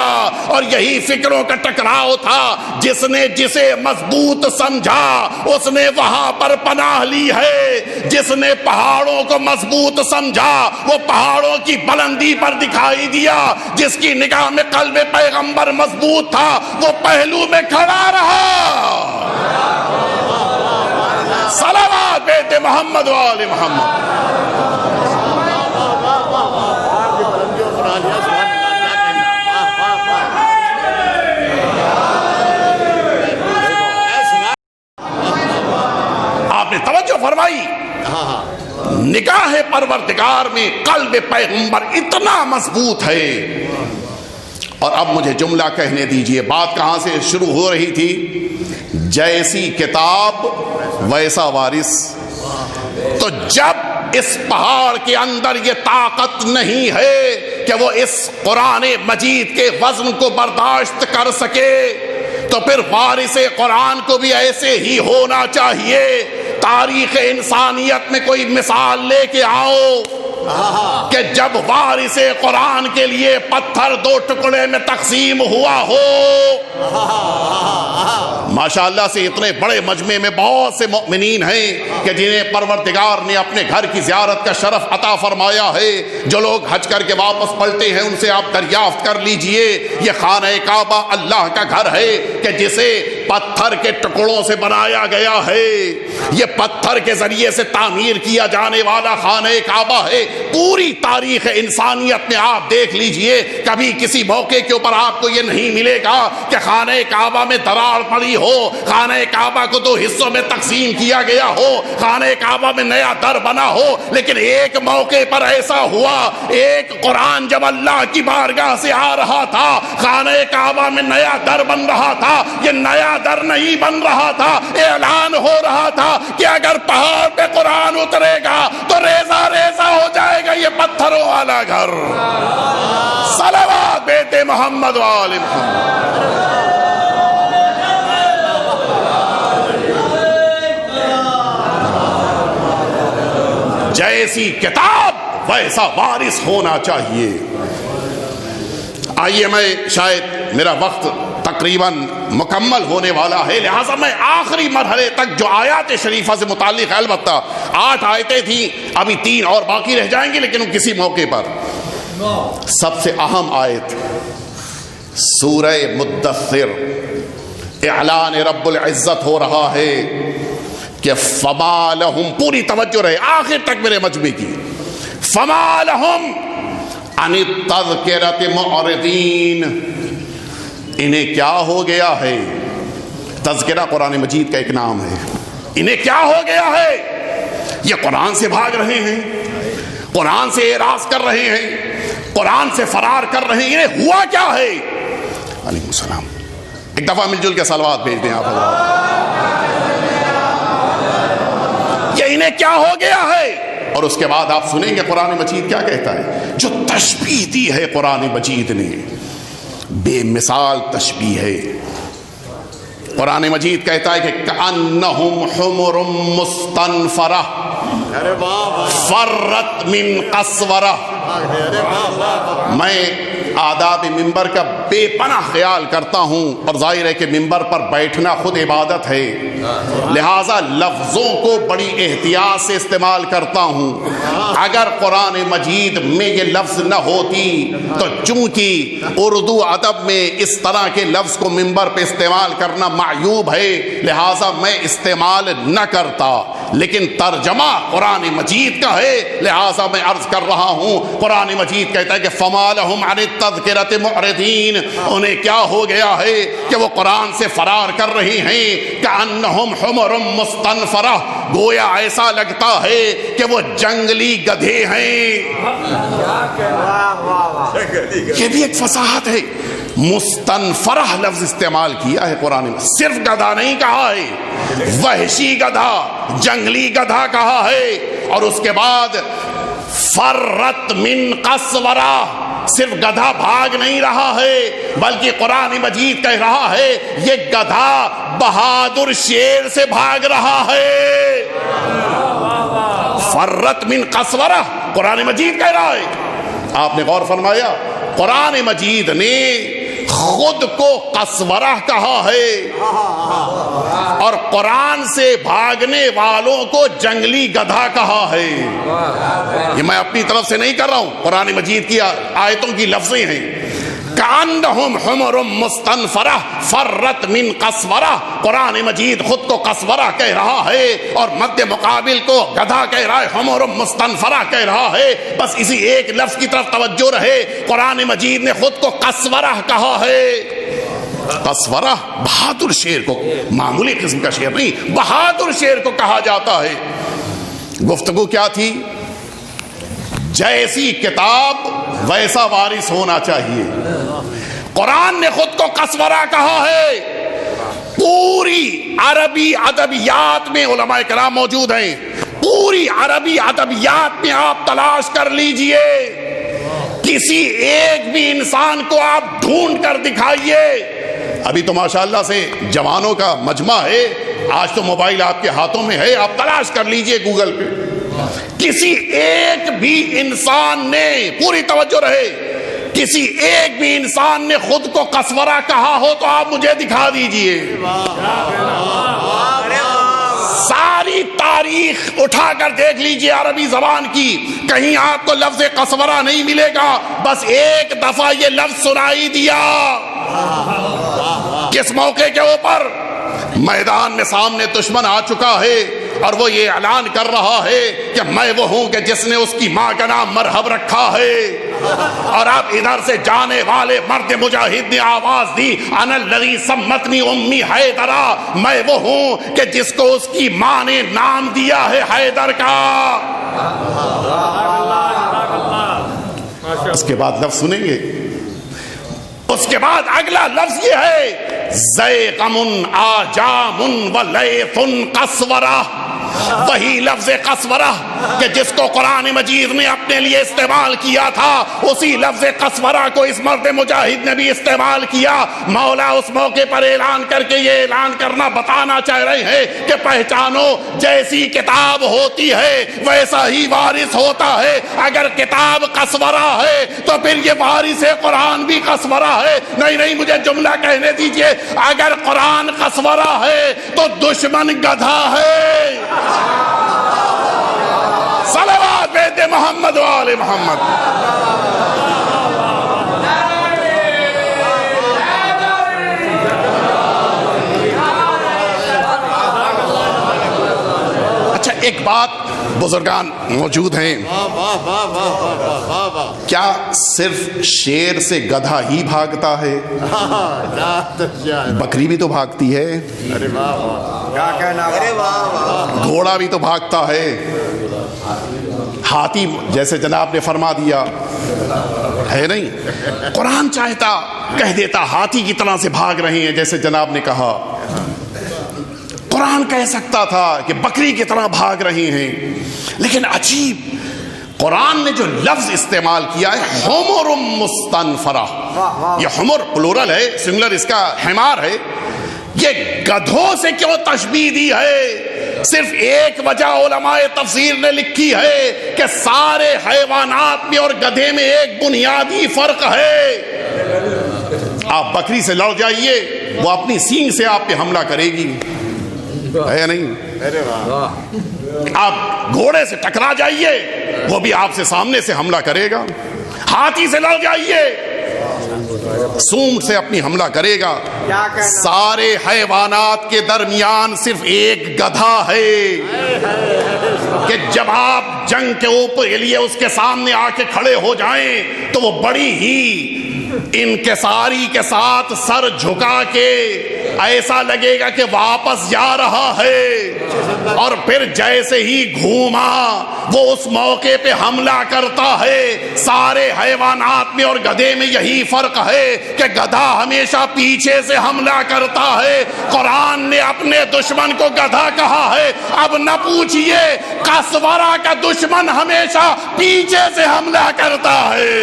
اور یہی فکروں کا ٹکراؤ تھا. جس نے جسے مضبوط سمجھا اس نے وہاں پر پناہ لی ہے. جس نے پہاڑوں کو مضبوط سمجھا وہ پہاڑوں کی بلند بلندی پر دکھائی دیا. جس کی نگاہ میں قلب پیغمبر مضبوط تھا وہ پہلو میں کھڑا رہا. صلوات بیت محمد و آل محمد. آپ نے توجہ فرمائی؟ نگاہ پروردگار میں قلب پیغمبر اتنا مضبوط ہے. اور اب مجھے جملہ کہنے دیجئے. بات کہاں سے شروع ہو رہی تھی؟ جیسی کتاب ویسا وارث. تو جب اس پہاڑ کے اندر یہ طاقت نہیں ہے کہ وہ اس قرآن مجید کے وزن کو برداشت کر سکے تو پھر وارث قرآن کو بھی ایسے ہی ہونا چاہیے. تاریخ انسانیت میں کوئی مثال لے کے آؤ کہ جب وارث قرآن کے لیے پتھر 2 ٹکڑے میں تقسیم ہوا ہو. ماشاءاللہ سے اتنے بڑے مجمع میں بہت سے مؤمنین ہیں کہ جنہیں پروردگار نے اپنے گھر کی زیارت کا شرف عطا فرمایا ہے. جو لوگ حج کر کے واپس پلٹے ہیں ان سے آپ دریافت کر لیجئے یہ خانہ کعبہ اللہ کا گھر ہے کہ جسے پتھر کے ٹکڑوں سے بنایا گیا ہے. یہ پتھر کے ذریعے سے تعمیر کیا جانے والا خانہ کعبہ ہے. پوری تاریخ انسانیت میں آپ دیکھ لیجئے کبھی کسی موقع کے اوپر آپ کو یہ نہیں ملے گا کہ خانہ کعبہ میں دراڑ پڑی ہو, خانہ کعبہ کو 2 حصوں میں تقسیم کیا گیا ہو, خانہ کعبہ میں نیا در بنا ہو. لیکن ایک موقع پر ایسا ہوا, ایک قرآن جب اللہ کی بارگاہ سے آ رہا تھا خانہ کعبہ میں نیا در بن رہا تھا. یہ نیا در نہیں بن رہا تھا, اعلان ہو رہا تھا کہ اگر پہاڑ پہ قرآن اترے گا تو ریزہ ریزہ ہو جائے گا یہ پتھروں والا گھر. صلوات بیت محمد و آل محمد. جیسی کتاب ویسا وارث ہونا چاہیے. آئیے میں شاید میرا وقت تقریباً مکمل ہونے والا ہے لہٰذا میں آخری مرحلے تک جو آیات شریفہ سے متعلق ہے, البتہ 8 آیتیں تھیں, ابھی 3 اور باقی رہ جائیں گی لیکن وہ کسی موقع پر. سب سے اہم آیت سورہ مدثر, اعلان رب العزت ہو رہا ہے کہ فما لہم, پوری توجہ رہے آخر تک میرے مجمع کی, فما لہم عن التذکرۃ معرضین, انہیں کیا ہو گیا ہے. تذکرہ قرآن مجید کا ایک نام ہے. انہیں کیا ہو گیا ہے؟ یہ قرآن سے بھاگ رہے ہیں, قرآن سے اعراض کر رہے ہیں, قرآن سے فرار کر رہے ہیں. انہیں ہوا کیا ہے؟ علیکم السلام. ایک دفعہ مل جل کے صلوات بھیج دیں آپ حضرات. یہ انہیں کیا ہو گیا ہے؟ اور اس کے بعد آپ سنیں گے قرآن مجید کیا کہتا ہے. جو تشبیہ دی ہے قرآن مجید نے, بے مثال تشبیہ ہے. قرآن مجید کہتا ہے کہ کأنہم حمر مستنفرہ فرت من قسورہ. میں آداب ممبر کا بے پناہ خیال کرتا ہوں اور ظاہر ہے کہ ممبر پر بیٹھنا خود عبادت ہے, لہٰذا لفظوں کو بڑی احتیاط سے استعمال کرتا ہوں. اگر قرآن مجید میں یہ لفظ نہ ہوتی تو چونکہ اردو ادب میں اس طرح کے لفظ کو ممبر پہ استعمال کرنا معیوب ہے لہٰذا میں استعمال نہ کرتا, لیکن ترجمہ قرآن مجید کا ہے لہٰذا میں عرض کر رہا ہوں. قرآن مجید کہتا ہے کہ فما لہم عن التذکرۃ معرضین, انہیں کیا ہو گیا ہے کہ وہ قرآن سے فرار کر رہی ہیں. کأنہم حمر مستنفرہ, گویا ایسا لگتا ہے کہ وہ جنگلی گدھے ہیں. یہ بھی ایک فصاحت ہے. مستنفرہ لفظ استعمال کیا ہے قرآن میں, صرف گدھا نہیں کہا ہے, وحشی گدھا, جنگلی گدھا کہا ہے. اور اس کے بعد فرت من قسورہ, صرف گدھا بھاگ نہیں رہا ہے بلکہ قرآن مجید کہہ رہا ہے یہ گدھا بہادر شیر سے بھاگ رہا ہے. فرت من قسورہ قرآن مجید کہہ رہا ہے. آپ نے غور فرمایا قرآن مجید نے خود کو قسورہ کہا ہے اور قرآن سے بھاگنے والوں کو جنگلی گدھا کہا ہے. یہ میں اپنی طرف سے نہیں کر رہا ہوں، قرآن مجید کی آیتوں کی لفظیں ہیں. کأنہم حمر مستنفرہ فرت من قسورہ، قرآن مجید خود کو قسورہ کہہ رہا ہے اور مد مقابل کو گدھا کہہ رہا ہے، حمر مستنفرہ کہہ رہا ہے. بس اسی ایک لفظ کی طرف توجہ رہے، قرآن مجید نے خود کو قسورہ کہا ہے. قسورہ بہادر شیر کو، معمولی قسم کا شیر نہیں، بہادر شیر کو کہا جاتا ہے. گفتگو کیا تھی؟ جیسی کتاب ویسا وارث ہونا چاہیے. قرآن نے خود کو قسورہ کہا ہے. پوری عربی ادبیات میں علماء کرام موجود ہیں، پوری عربی ادبیات میں آپ تلاش کر لیجئے، کسی ایک بھی انسان کو آپ ڈھونڈ کر دکھائیے. ابھی تو ماشاءاللہ سے جوانوں کا مجمع ہے، آج تو موبائل آپ کے ہاتھوں میں ہے، آپ تلاش کر لیجئے گوگل پہ. کسی ایک بھی انسان نے، پوری توجہ رہے، کسی ایک بھی انسان نے خود کو قسورہ کہا ہو تو آپ مجھے دکھا دیجئے. ساری تاریخ اٹھا کر دیکھ لیجئے عربی زبان کی، کہیں آپ کو لفظ قسورہ نہیں ملے گا. بس ایک دفعہ یہ لفظ سنائی دیا. کس موقع کے اوپر؟ میدان میں سامنے دشمن آ چکا ہے اور وہ یہ اعلان کر رہا ہے کہ میں وہ ہوں کہ جس نے اس کی ماں کا نام مرحب رکھا ہے. اور اب ادھر سے جانے والے مرد مجاہد نے آواز دی، انا الذی سمتنی امی حیدرا، میں وہ ہوں کہ جس کو اس کی ماں نے نام دیا ہے حیدر کا. اس کے بعد لفظ سنیں گے، اس کے بعد اگلا لفظ یہ ہے زیغم آجام ولیث قسورہ. وہی لفظ قسورہ کہ جس کو قرآن مجید نے اپنے لیے استعمال کیا تھا، اسی لفظ قسورہ کو اس مرد مجاہد نے بھی استعمال کیا. مولا اس موقع پر اعلان کر کے یہ اعلان کرنا بتانا چاہ رہے ہیں کہ پہچانو، جیسی کتاب ہوتی ہے ویسا ہی وارث ہوتا ہے. اگر کتاب قسورہ ہے تو پھر یہ وارث قرآن بھی قسورہ ہے. نہیں، مجھے جملہ کہنے دیجئے، اگر قرآن قسورہ ہے تو دشمن گدھا ہے. صلوات بیت محمد و آل محمد. اچھا، ایک بات، بزرگان موجود ہیں، کیا صرف شیر سے گدھا ہی بھاگتا ہے؟ بکری بھی تو بھاگتی ہے، کیا کہنا، گھوڑا بھی تو بھاگتا ہے، ہاتھی جیسے جناب نے فرما دیا ہے نہیں. قرآن چاہتا کہہ دیتا ہاتھی کی طرح سے بھاگ رہے ہیں جیسے جناب نے کہا. قرآن کہہ سکتا تھا کہ بکری کی طرح بھاگ رہے ہیں. لیکن عجیب، قرآن نے جو لفظ استعمال کیا ہے حمر مستنفرہ، یہ حمر پلورل ہے، سنگولر اس کا حمار ہے. یہ گدھوں سے کیوں تشبیہ دی ہے؟ صرف ایک وجہ علماء تفسیر نے لکھی ہے کہ سارے حیوانات میں اور گدھے میں ایک بنیادی فرق ہے. آپ بکری سے لڑ جائیے، وہ اپنی سینگ سے آپ پہ حملہ کرے گی، ہے یا نہیں؟ آپ گھوڑے سے ٹکرا جائیے، وہ بھی آپ سے سامنے سے حملہ کرے گا. ہاتھی سے لڑ جائیے، سونٹ سے اپنی حملہ کرے گا. سارے حیوانات کے درمیان صرف ایک گدھا ہے کہ جب آپ جنگ کے اوپر لیے اس کے سامنے آ کے کھڑے ہو جائیں تو وہ بڑی ہی انکساری کے ساتھ سر جھکا کے ایسا لگے گا کہ واپس جا رہا ہے، اور پھر جیسے ہی گھوما وہ اس موقع پہ حملہ کرتا ہے. سارے حیوانات میں اور گدھے میں یہی فرق ہے کہ گدھا ہمیشہ پیچھے سے حملہ کرتا ہے. قرآن نے اپنے دشمن کو گدھا کہا ہے. اب نہ پوچھئے، قسورہ کا دشمن ہمیشہ پیچھے سے حملہ کرتا ہے.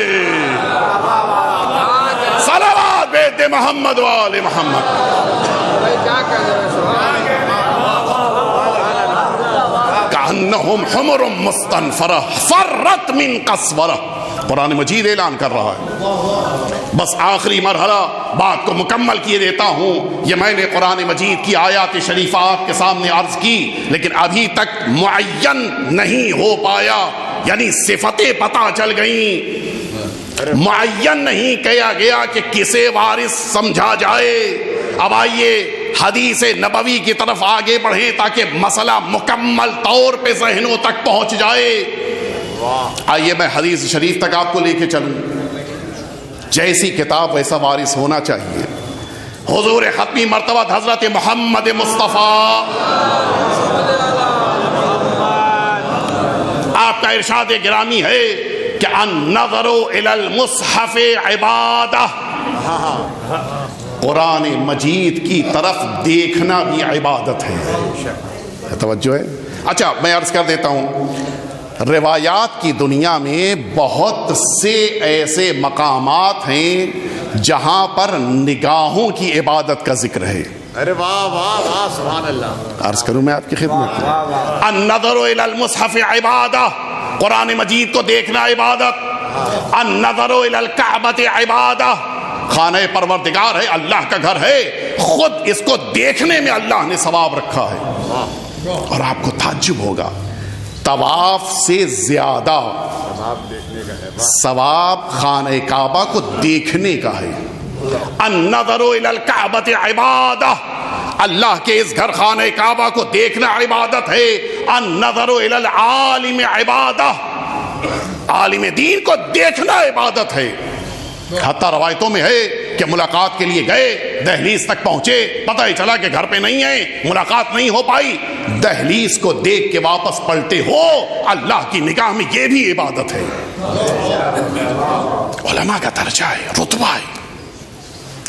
صلوات بیت محمد و آل محمد. کأنہم حمر مستنفرہ فرت من قسورہ. قرآن مجید اعلان کر رہا ہے۔ بس آخری مرحلہ بات کو مکمل کیے دیتا ہوں، یہ میں نے قرآن مجید کی آیات شریفہ آپ کے سامنے عرض کی، لیکن ابھی تک معین نہیں ہو پایا، یعنی صفتیں پتہ چل گئیں، معین نہیں کیا گیا کہ کسے وارث سمجھا جائے۔ اب آئیے حدیث نبوی کی طرف آگے بڑھیں تاکہ مسئلہ مکمل طور پہ ذہنوں تک پہنچ جائے۔ آئیے میں حدیث شریف تک آپ کو لے کے چلوں۔ جیسی کتاب ویسا وارث ہونا چاہیے۔ حضور ختمی مرتبہ حضرت محمد مصطفیٰ، آپ کا ارشاد گرامی ہے کہ النظر الی المصحف عبادہ، قرآن مجید کی طرف دیکھنا بھی عبادت ہے۔ توجہ ہے؟ اچھا میں عرض کر دیتا ہوں، روایات کی دنیا میں بہت سے ایسے مقامات ہیں جہاں پر نگاہوں کی عبادت کا ذکر ہے۔ ارے واہ واہ واہ سبحان اللہ۔ عرض کروں میں آپ کی خدمت میں، النظر الی المصحف عبادہ، قرآن مجید کو دیکھنا عبادت، النظر الی الکعبۃ عبادہ، خانہ پروردگار ہے، اللہ کا گھر ہے، خود اس کو دیکھنے میں اللہ نے ثواب رکھا ہے۔ اور آپ کو تعجب ہوگا، طواف سے زیادہ ثواب خانہ کعبہ کو دیکھنے کا ہے۔ النظر الی الکعبۃ عبادہ، اللہ کے اس گھر خانہ کعبہ کو دیکھنا عبادت ہے۔ النظر الی العالم عبادہ، عالم دین کو دیکھنا عبادت ہے۔ حتیٰ روایتوں میں ہے کہ ملاقات کے لیے گئے، دہلیز تک پہنچے، پتہ ہی چلا کہ گھر پہ نہیں ہیں، ملاقات نہیں ہو پائی، دہلیز کو دیکھ کے واپس پلٹے ہو، اللہ کی نگاہ میں یہ بھی عبادت ہے۔ علماء کا درجہ ہے، رتبہ ہے۔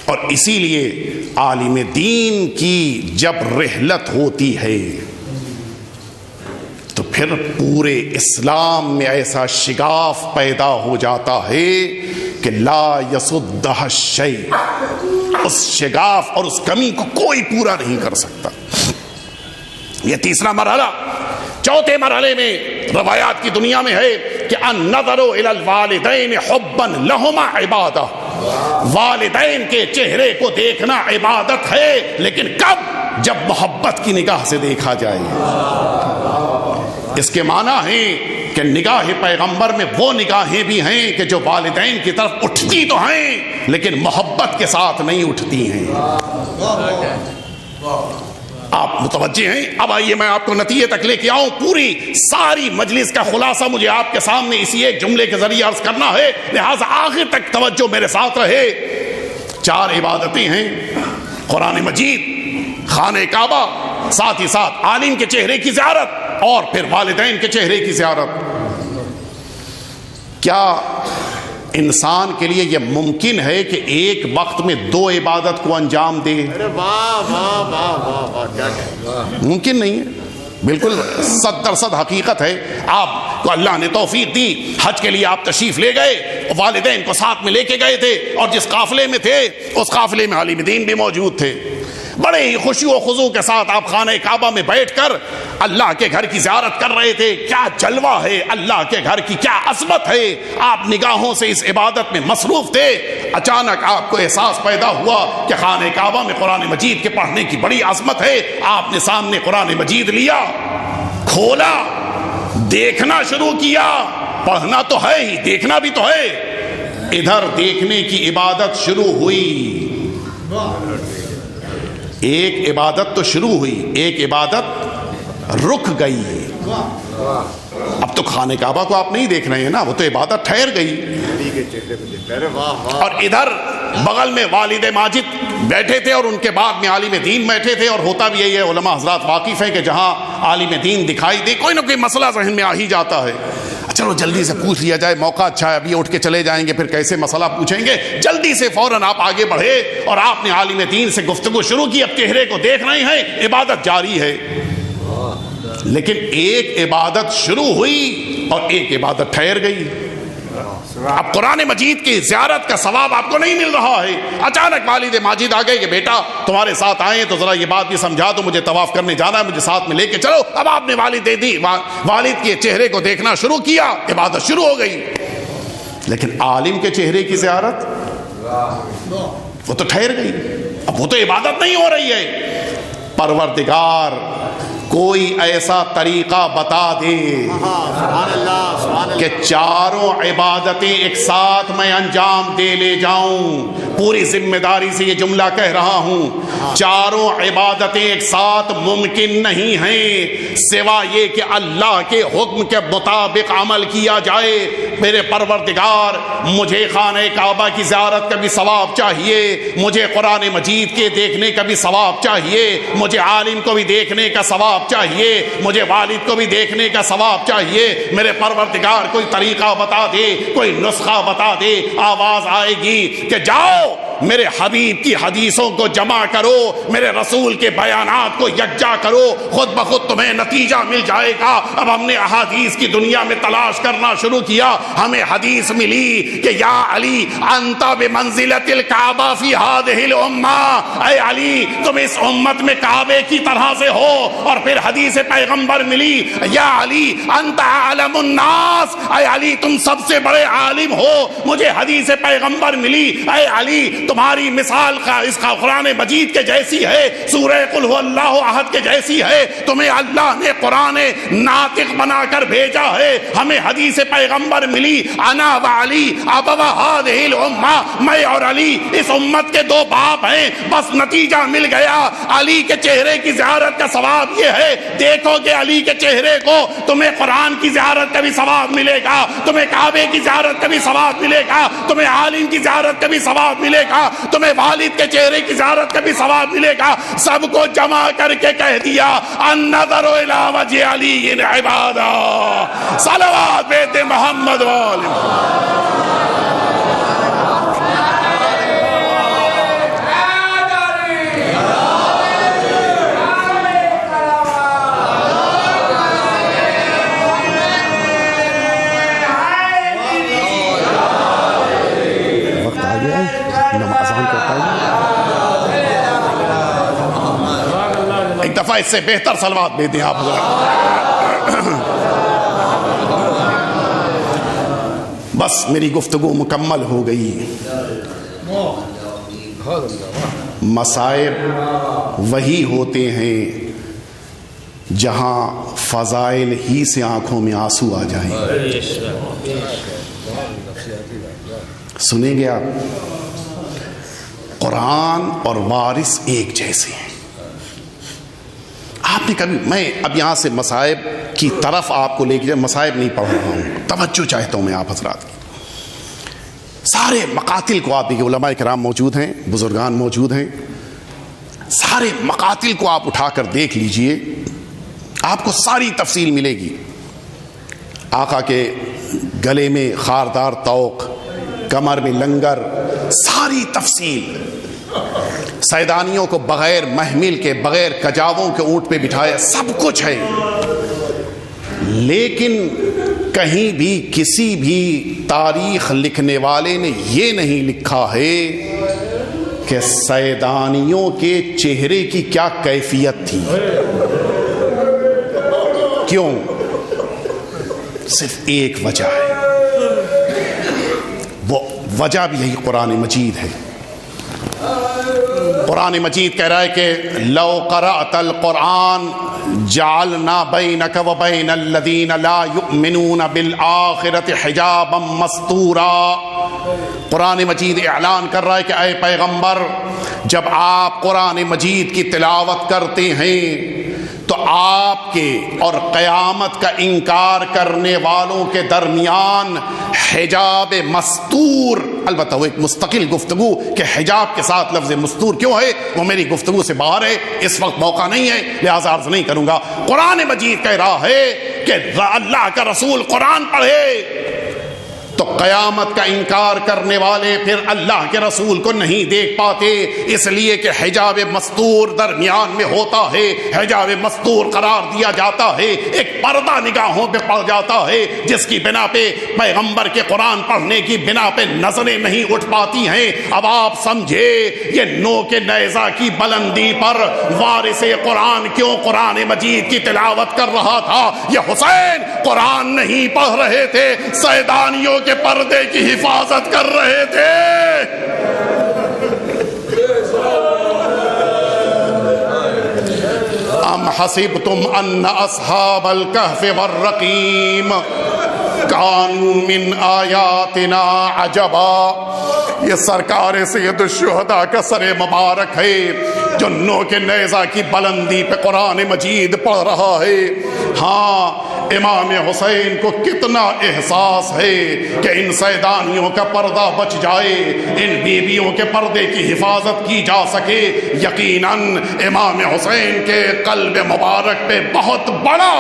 اور اسی لیے عالم دین کی جب رحلت ہوتی ہے تو پھر پورے اسلام میں ایسا شگاف پیدا ہو جاتا ہے کہ لا یسدہ الشیء، اس شگاف اور اس کمی کو کوئی پورا نہیں کر سکتا۔ یہ تیسرا مرحلہ۔ چوتھے مرحلے میں روایات کی دنیا میں ہے کہ النظر الی الوالدین حبا لہما عبادہ، والدین کے چہرے کو دیکھنا عبادت ہے، لیکن کب؟ جب محبت کی نگاہ سے دیکھا جائے۔ اس کے معنی ہے کہ نگاہ پیغمبر میں وہ نگاہیں بھی ہیں کہ جو والدین کی طرف اٹھتی تو ہیں لیکن محبت کے ساتھ نہیں اٹھتی ہیں۔ آپ متوجہ ہیں؟ اب آئیے میں آپ کو نتیجے تک لے کے آؤں۔ پوری ساری مجلس کا خلاصہ مجھے آپ کے سامنے اسی ایک جملے کے ذریعے عرض کرنا ہے، لہذا آخر تک توجہ میرے ساتھ رہے۔ 4 عبادتیں ہیں، قرآن مجید، خانہ کعبہ، ساتھ ہی ساتھ عالم کے چہرے کی زیارت، اور پھر والدین کے چہرے کی زیارت۔ کیا انسان کے لیے یہ ممکن ہے کہ ایک وقت میں 2 عبادت کو انجام دے؟ ارے واہ واہ واہ واہ واہ، کیا کہہ، ممکن نہیں ہے، بالکل 100% حقیقت ہے۔ آپ کو اللہ نے توفیق دی، حج کے لیے آپ تشریف لے گئے، والدین کو ساتھ میں لے کے گئے تھے، اور جس قافلے میں تھے اس قافلے میں عالم دین بھی موجود تھے۔ بڑے ہی خوشی و خضوع کے ساتھ آپ خانہ کعبہ میں بیٹھ کر اللہ کے گھر کی زیارت کر رہے تھے۔ کیا جلوہ ہے اللہ کے گھر کی، کیا عظمت ہے! آپ نگاہوں سے اس عبادت میں مصروف تھے۔ اچانک آپ کو احساس پیدا ہوا کہ خانہ کعبہ میں قرآن مجید کے پڑھنے کی بڑی عظمت ہے۔ آپ نے سامنے قرآن مجید لیا، کھولا، دیکھنا شروع کیا۔ پڑھنا تو ہے ہی، دیکھنا بھی تو ہے۔ ادھر دیکھنے کی عبادت شروع ہوئی۔ ایک عبادت تو شروع ہوئی، ایک عبادت رک گئی۔ اب تو خانہ کعبہ کو آپ نہیں دیکھ رہے ہیں نا، وہ تو عبادت ٹھہر گئی۔ اور ادھر بغل میں والد ماجد بیٹھے تھے اور ان کے بعد میں عالم دین بیٹھے تھے۔ اور ہوتا بھی یہی ہے، علماء حضرات واقف ہیں کہ جہاں عالم دین دکھائی دے کوئی نہ کوئی مسئلہ ذہن میں آ ہی جاتا ہے۔ چلو جلدی سے پوچھ لیا جائے، موقع اچھا ہے، ابھی اٹھ کے چلے جائیں گے پھر کیسے مسئلہ پوچھیں گے۔ جلدی سے فوراً آپ آگے بڑھے اور آپ نے عالم دین سے گفتگو شروع کی۔ اب چہرے کو دیکھ رہے ہیں، عبادت جاری ہے، لیکن ایک عبادت شروع ہوئی اور ایک عبادت ٹھہر گئی۔ اب قرآن مجید کی زیارت کا ثواب آپ کو نہیں مل رہا ہے۔ اچانک والد ماجد آ گئے کہ بیٹا تمہارے ساتھ آئے تو ذرا یہ بات بھی سمجھا دو، مجھے طواف کرنے جانا ہے، مجھے ساتھ میں لے کے چلو۔ اب آپ نے والد کے چہرے کو دیکھنا شروع کیا، عبادت شروع ہو گئی۔ لیکن عالم کے چہرے کی زیارت وہ تو ٹھہر گئی، اب وہ تو عبادت نہیں ہو رہی ہے۔ پروردگار کوئی ایسا طریقہ بتا دے سبحان اللہ سبحان اللہ، کہ چاروں عبادتیں ایک ساتھ میں انجام دے لے جاؤں۔ پوری ذمہ داری سے یہ جملہ کہہ رہا ہوں، چاروں عبادتیں ایک ساتھ ممکن نہیں ہیں سوا یہ کہ اللہ کے حکم کے مطابق عمل کیا جائے۔ میرے پروردگار، مجھے خانہ کعبہ کی زیارت کا بھی ثواب چاہیے، مجھے قرآن مجید کے دیکھنے کا بھی ثواب چاہیے، مجھے عالم کو بھی دیکھنے کا ثواب چاہیے، مجھے والد کو بھی دیکھنے کا ثواب چاہیے۔ میرے پروردگار کوئی طریقہ بتا دے، کوئی نسخہ بتا دے۔ آواز آئے گی کہ جاؤ میرے حبیب کی حدیثوں کو جمع کرو، میرے رسول کے بیانات کو یکجا کرو، خود بخود تمہیں نتیجہ مل جائے گا۔ اب ہم نے احادیث کی دنیا میں تلاش کرنا شروع کیا، ہمیں حدیث ملی کہ یا علی انت بمنزلۃ الکعبہ فی ہذہ الامہ، اے علی تم اس امت میں کعبے کی طرح سے ہو۔ اور پھر حدیث پیغمبر ملی، یا علی انت اعلم الناس، اے علی تم سب سے بڑے عالم ہو۔ مجھے حدیث پیغمبر ملی، اے علی تمہاری مثال اس کا قرآن مجید کے جیسی ہے، سورہ قل هو اللہ احد کے جیسی ہے، تمہیں اللہ نے قرآن ناطق بنا کر بھیجا ہے۔ ہمیں حدیث پیغمبر ملی، انا و علی ابوا هذه الامہ، میں اور علی اس امت کے دو باپ ہیں۔ بس نتیجہ مل گیا، علی کے چہرے کی زیارت کا ثواب یہ ہے، دیکھو کہ علی کے چہرے کو تمہیں قرآن کی زیارت کا بھی ثواب ملے گا، تمہیں کعبے کی زیارت کا بھی ثواب ملے گا، تمہیں عالم کی زیارت کا بھی ثواب ملے گا، تمہیں والد کے چہرے کی زیارت کا بھی ثواب ملے گا۔ سب کو جمع کر کے کہہ دیا، النظر الی وجہ علی عبادہ، صلوات بیت محمد والے۔ ایک دفعہ اس سے بہتر صلوات بھیج دیں آپ بس میری گفتگو مکمل ہو گئی۔ مصائب وہی ہوتے ہیں جہاں فضائل ہی سے آنکھوں میں آنسو آ جائیں۔ سنیں گے آپ، قرآن اور وارث ایک جیسے ہیں۔ آپ نے کبھی، میں اب یہاں سے مصائب کی طرف آپ کو لے کے مصائب نہیں پڑھ رہا ہوں، توجہ چاہتا ہوں میں آپ حضرات کی۔ سارے مقاتل کو آپ دیکھیں، علماء کرام موجود ہیں، بزرگان موجود ہیں، سارے مقاتل کو آپ اٹھا کر دیکھ لیجئے، آپ کو ساری تفصیل ملے گی۔ آقا کے گلے میں خاردار طوق، کمر میں لنگر، ساری تفصیل۔ سیدانیوں کو بغیر محمل کے، بغیر کجاووں کے اونٹ پہ بٹھایا، سب کچھ ہے۔ لیکن کہیں بھی کسی بھی تاریخ لکھنے والے نے یہ نہیں لکھا ہے کہ سیدانیوں کے چہرے کی کیا کیفیت تھی۔ کیوں؟ صرف ایک وجہ ہے، وہ وجہ بھی یہی قرآن مجید ہے۔ قرآن مجید کہہ رہا ہے کہ لو قرأت القرآن جعلنا بینک و بین الذین لا یؤمنون بالآخرۃ حجابا مستورا۔ قرآن مجید اعلان کر رہا ہے کہ اے پیغمبر، جب آپ قرآن مجید کی تلاوت کرتے ہیں تو آپ کے اور قیامت کا انکار کرنے والوں کے درمیان حجاب مستور، البتہ وہ ایک مستقل گفتگو کہ حجاب کے ساتھ لفظ مستور کیوں ہے وہ میری گفتگو سے باہر ہے، اس وقت موقع نہیں ہے لہذا عرض نہیں کروں گا۔ قرآن مجید کہہ رہا ہے کہ اللہ کا رسول قرآن پڑھے تو قیامت کا انکار کرنے والے پھر اللہ کے رسول کو نہیں دیکھ پاتے، اس لیے کہ حجاب مستور درمیان میں ہوتا ہے، حجاب مستور قرار دیا جاتا ہے، ایک پردہ نگاہوں پہ پڑ جاتا ہے جس کی بنا پہ پیغمبر کے قرآن پڑھنے کی بنا پہ نظریں نہیں اٹھ پاتی ہیں۔ اب آپ سمجھے یہ نو کے نیزہ کی بلندی پر وارث قرآن کیوں قرآن مجید کی تلاوت کر رہا تھا؟ یہ حسین قرآن نہیں پڑھ رہے تھے، سیدانیوں کے پردے کی حفاظت کر رہے تھے۔ ام حسبتم ان اصحاب الکہف والرقیم کانوا من آیاتنا عجبا۔ یہ سرکار سید الشہداء کا سر مبارک ہے جو نو کے نیزہ کی بلندی پہ قرآن مجید پڑھ رہا ہے۔ ہاں امام حسین کو کتنا احساس ہے کہ ان سیدانیوں کا پردہ بچ جائے، ان بیویوں کے پردے کی حفاظت کی جا سکے۔ یقیناً امام حسین کے قلب مبارک پہ بہت بڑا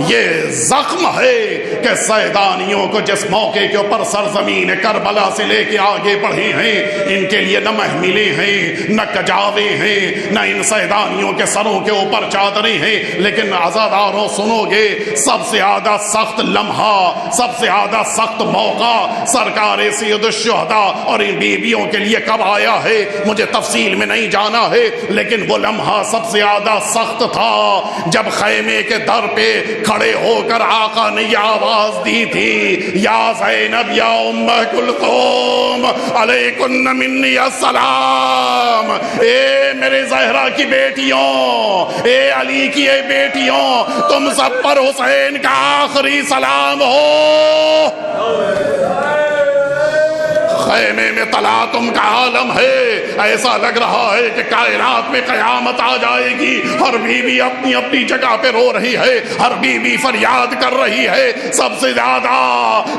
یہ زخم ہے کہ سیدانیوں کو جس موقع کے اوپر سرزمین کربلا سے لے کے آگے بڑھے ہیں، ان کے لیے نہ محملیں ہیں، نہ کجاوے ہیں، نہ ان سیدانیوں کے سروں کے اوپر چادریں ہیں، لیکن عزاداروں سنو گے، سب سے زیادہ سخت لمحہ، سب سے زیادہ سخت موقع سرکار سید الشہداء اور ان بیویوں کے لیے کب آیا ہے مجھے تفصیل میں نہیں جانا ہے، لیکن وہ لمحہ سب سے زیادہ سخت تھا جب خیمے کے در پہ کھڑے ہو کر آقا نے یہ آواز دی تھی، یا زینب یا ام کلثوم علیکن منی السلام۔ اے میرے زہرا کی بیٹیوں، اے علی کی اے بیٹیوں، تم سب پر حسین کا آخری سلام ہو۔ خیمے میں تلاطم کا عالم ہے، ایسا لگ رہا ہے کہ کائنات میں قیامت آ جائے گی۔ ہر بیوی اپنی اپنی جگہ پہ رو رہی ہے، ہر بیوی فریاد کر رہی ہے۔ سب سے زیادہ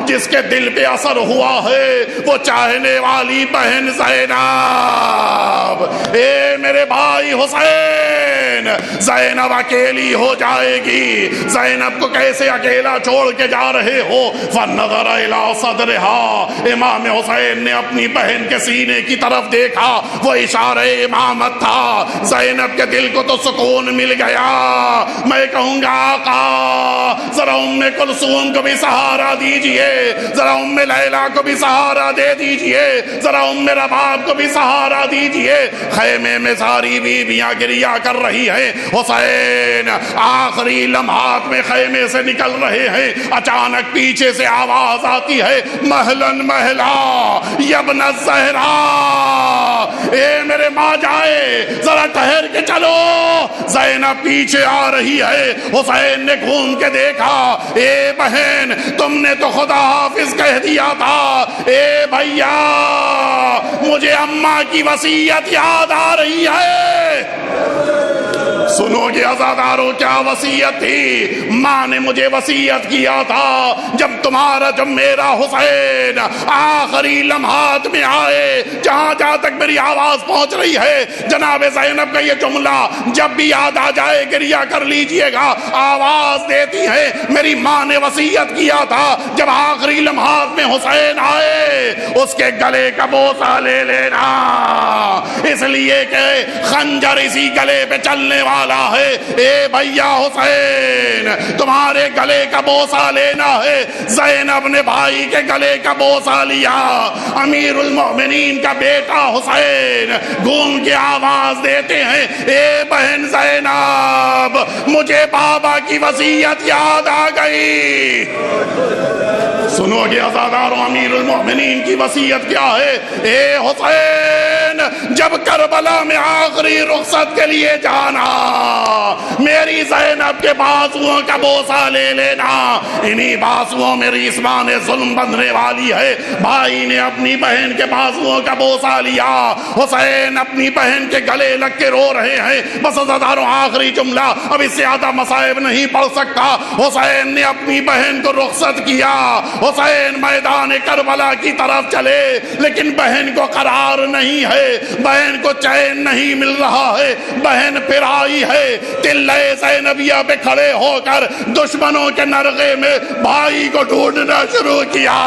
جس کے دل پہ اثر ہوا ہے وہ چاہنے والی بہن زینب۔ اے میرے بھائی حسین، زینب اکیلی ہو جائے گی، زینب کو کیسے اکیلا چھوڑ کے جا رہے ہو؟ فنظر الی صدرها، امام حسین نے اپنی بہن کے سینے کی طرف دیکھا، وہ اشارہ امامت تھا۔ زینب کے دل کو تو سکون مل گیا۔ میں کہوں گا آقا ذرا ام کلثوم کو بھی سہارا دیجئے، ذرا ام لیلا کو بھی سہارا دے دیجئے، ذرا ام رباب کو بھی سہارا دیجئے۔ خیمے میں ساری بیویاں گریہ کر رہی ہیں۔ حسین آخری لمحات میں خیمے سے نکل رہے ہیں، اچانک پیچھے سے آواز آتی ہے، مہلن مہلا یبن الزہرا، اے میرے ماں جائے ذرا ٹھہر کے چلو۔ زینب پیچھے آ رہی ہے۔ حسین نے گھوم کے دیکھا، اے بہن تم نے تو خدا حافظ کہہ دیا تھا۔ اے بھیا مجھے اماں کی وصیت یاد آ رہی ہے۔ سنو گے عزاداروں کیا وصیت تھی؟ ماں نے مجھے وصیت کیا تھا جب میرا حسین آخری لمحات میں آئے، جہاں تک میری آواز پہنچ رہی ہے، جناب زینب کا یہ جملہ جب بھی یاد آ جائے گریہ کر لیجئے گا۔ آواز دیتی ہے، میری ماں نے وصیت کیا تھا جب آخری لمحات میں حسین آئے اس کے گلے کا بوسہ لے لینا، اس لیے کہ خنجر اسی گلے پہ چلنے والا ہے۔ اے بھیا حسین تمہارے گلے کا بوسہ لینا ہے۔ زینب نے بھائی کے گلے کا بوسہ لیا۔ امیر المؤمنین کا بیٹا حسین گھوم کے آواز دیتے ہیں، اے بہن زینب مجھے بابا کی وصیت یاد آ گئی۔ سنو گے عزاداروں امیر المؤمنین کی وصیت کیا ہے؟ اے حسین جب کربلا میں آخری رخصت کے لیے جانا، میری زینب کے بازوؤں کا بوسہ لے لینا، انہی بازوؤں میں ریسمان ظلم بندھنے والی ہے۔ بھائی نے اپنی بہن کے بازوؤں کا بوسہ لیا، حسین اپنی بہن کے گلے لگ کے رو رہے ہیں۔ بس عزاداروں آخری جملہ، اب اس سے زیادہ مصائب نہیں پڑھ سکتا۔ حسین نے اپنی بہن کو رخصت کیا، حسین میدان کربلا کی طرف چلے، لیکن بہن کو قرار نہیں ہے، بہن کو چین نہیں مل رہا ہے۔ بہن پھر آئی ہے، تلے زینبیہ پہ کھڑے ہو کر دشمنوں کے نرغے میں بھائی کو ڈھونڈنا شروع کیا۔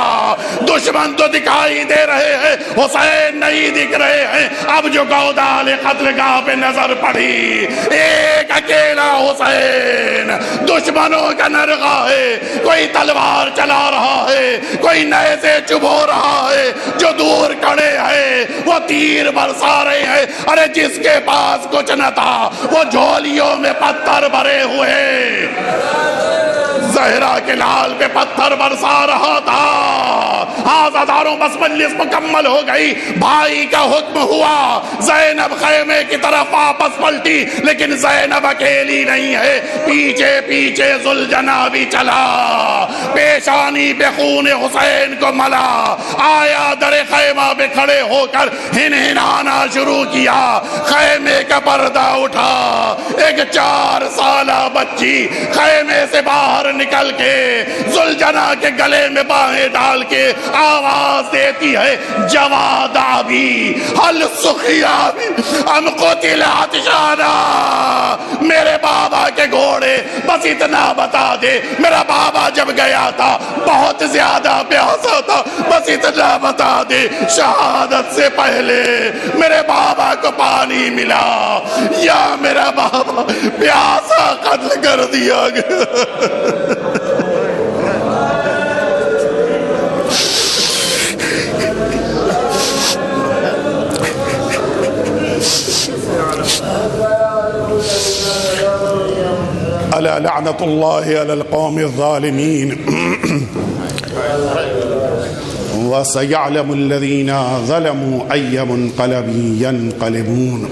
دشمن تو دکھائی دے رہے ہیں، حسین نہیں دکھ رہے ہیں۔ اب جو گودال قتل گاہ پہ نظر پڑی، ایک اکیلا حسین دشمنوں کا نرغہ ہے، کوئی تلوار چلا رہا ہے، کوئی نیزے چبھو رہا ہے، جو دور کھڑے ہیں وہ تیر برسا رہے ہیں۔ ارے جس کے پاس کچھ نہ تھا وہ جھولیوں میں پتھر بھرے ہوئے، زہرا کے لال پہ پتھر برسا رہا تھا۔ پیاروں بس مجلس مکمل ہو گئی، بھائی کا حکم ہوا، زینب خیمے کی طرف واپس پلٹی، لیکن زینب اکیلی نہیں ہے، پیچھے پیچھے ذوالجناح بھی چلا، پیشانی پہ خون حسین کو ملا، آیا در خیمہ پہ کھڑے ہو کر ہنہنانا شروع کیا، خیمے کا پردہ اٹھا، ایک 4 سالہ بچی خیمے سے باہر نکل کے ذوالجناح کے گلے میں باہیں ڈال کے آواز دیتی ہے، جواد ابی حل سخیا ام قتل عطشانا، میرے بابا کے گھوڑے، بس اتنا بتا دے، میرا بابا جب گیا تھا بہت زیادہ پیاسا تھا، بس اتنا بتا دے شہادت سے پہلے میرے بابا کو پانی ملا یا میرا بابا پیاسا قتل کر دیا گیا۔ ألا لعنة الله على القوم الظالمين وسيعلم الذين ظلموا أي منقلب ينقلبون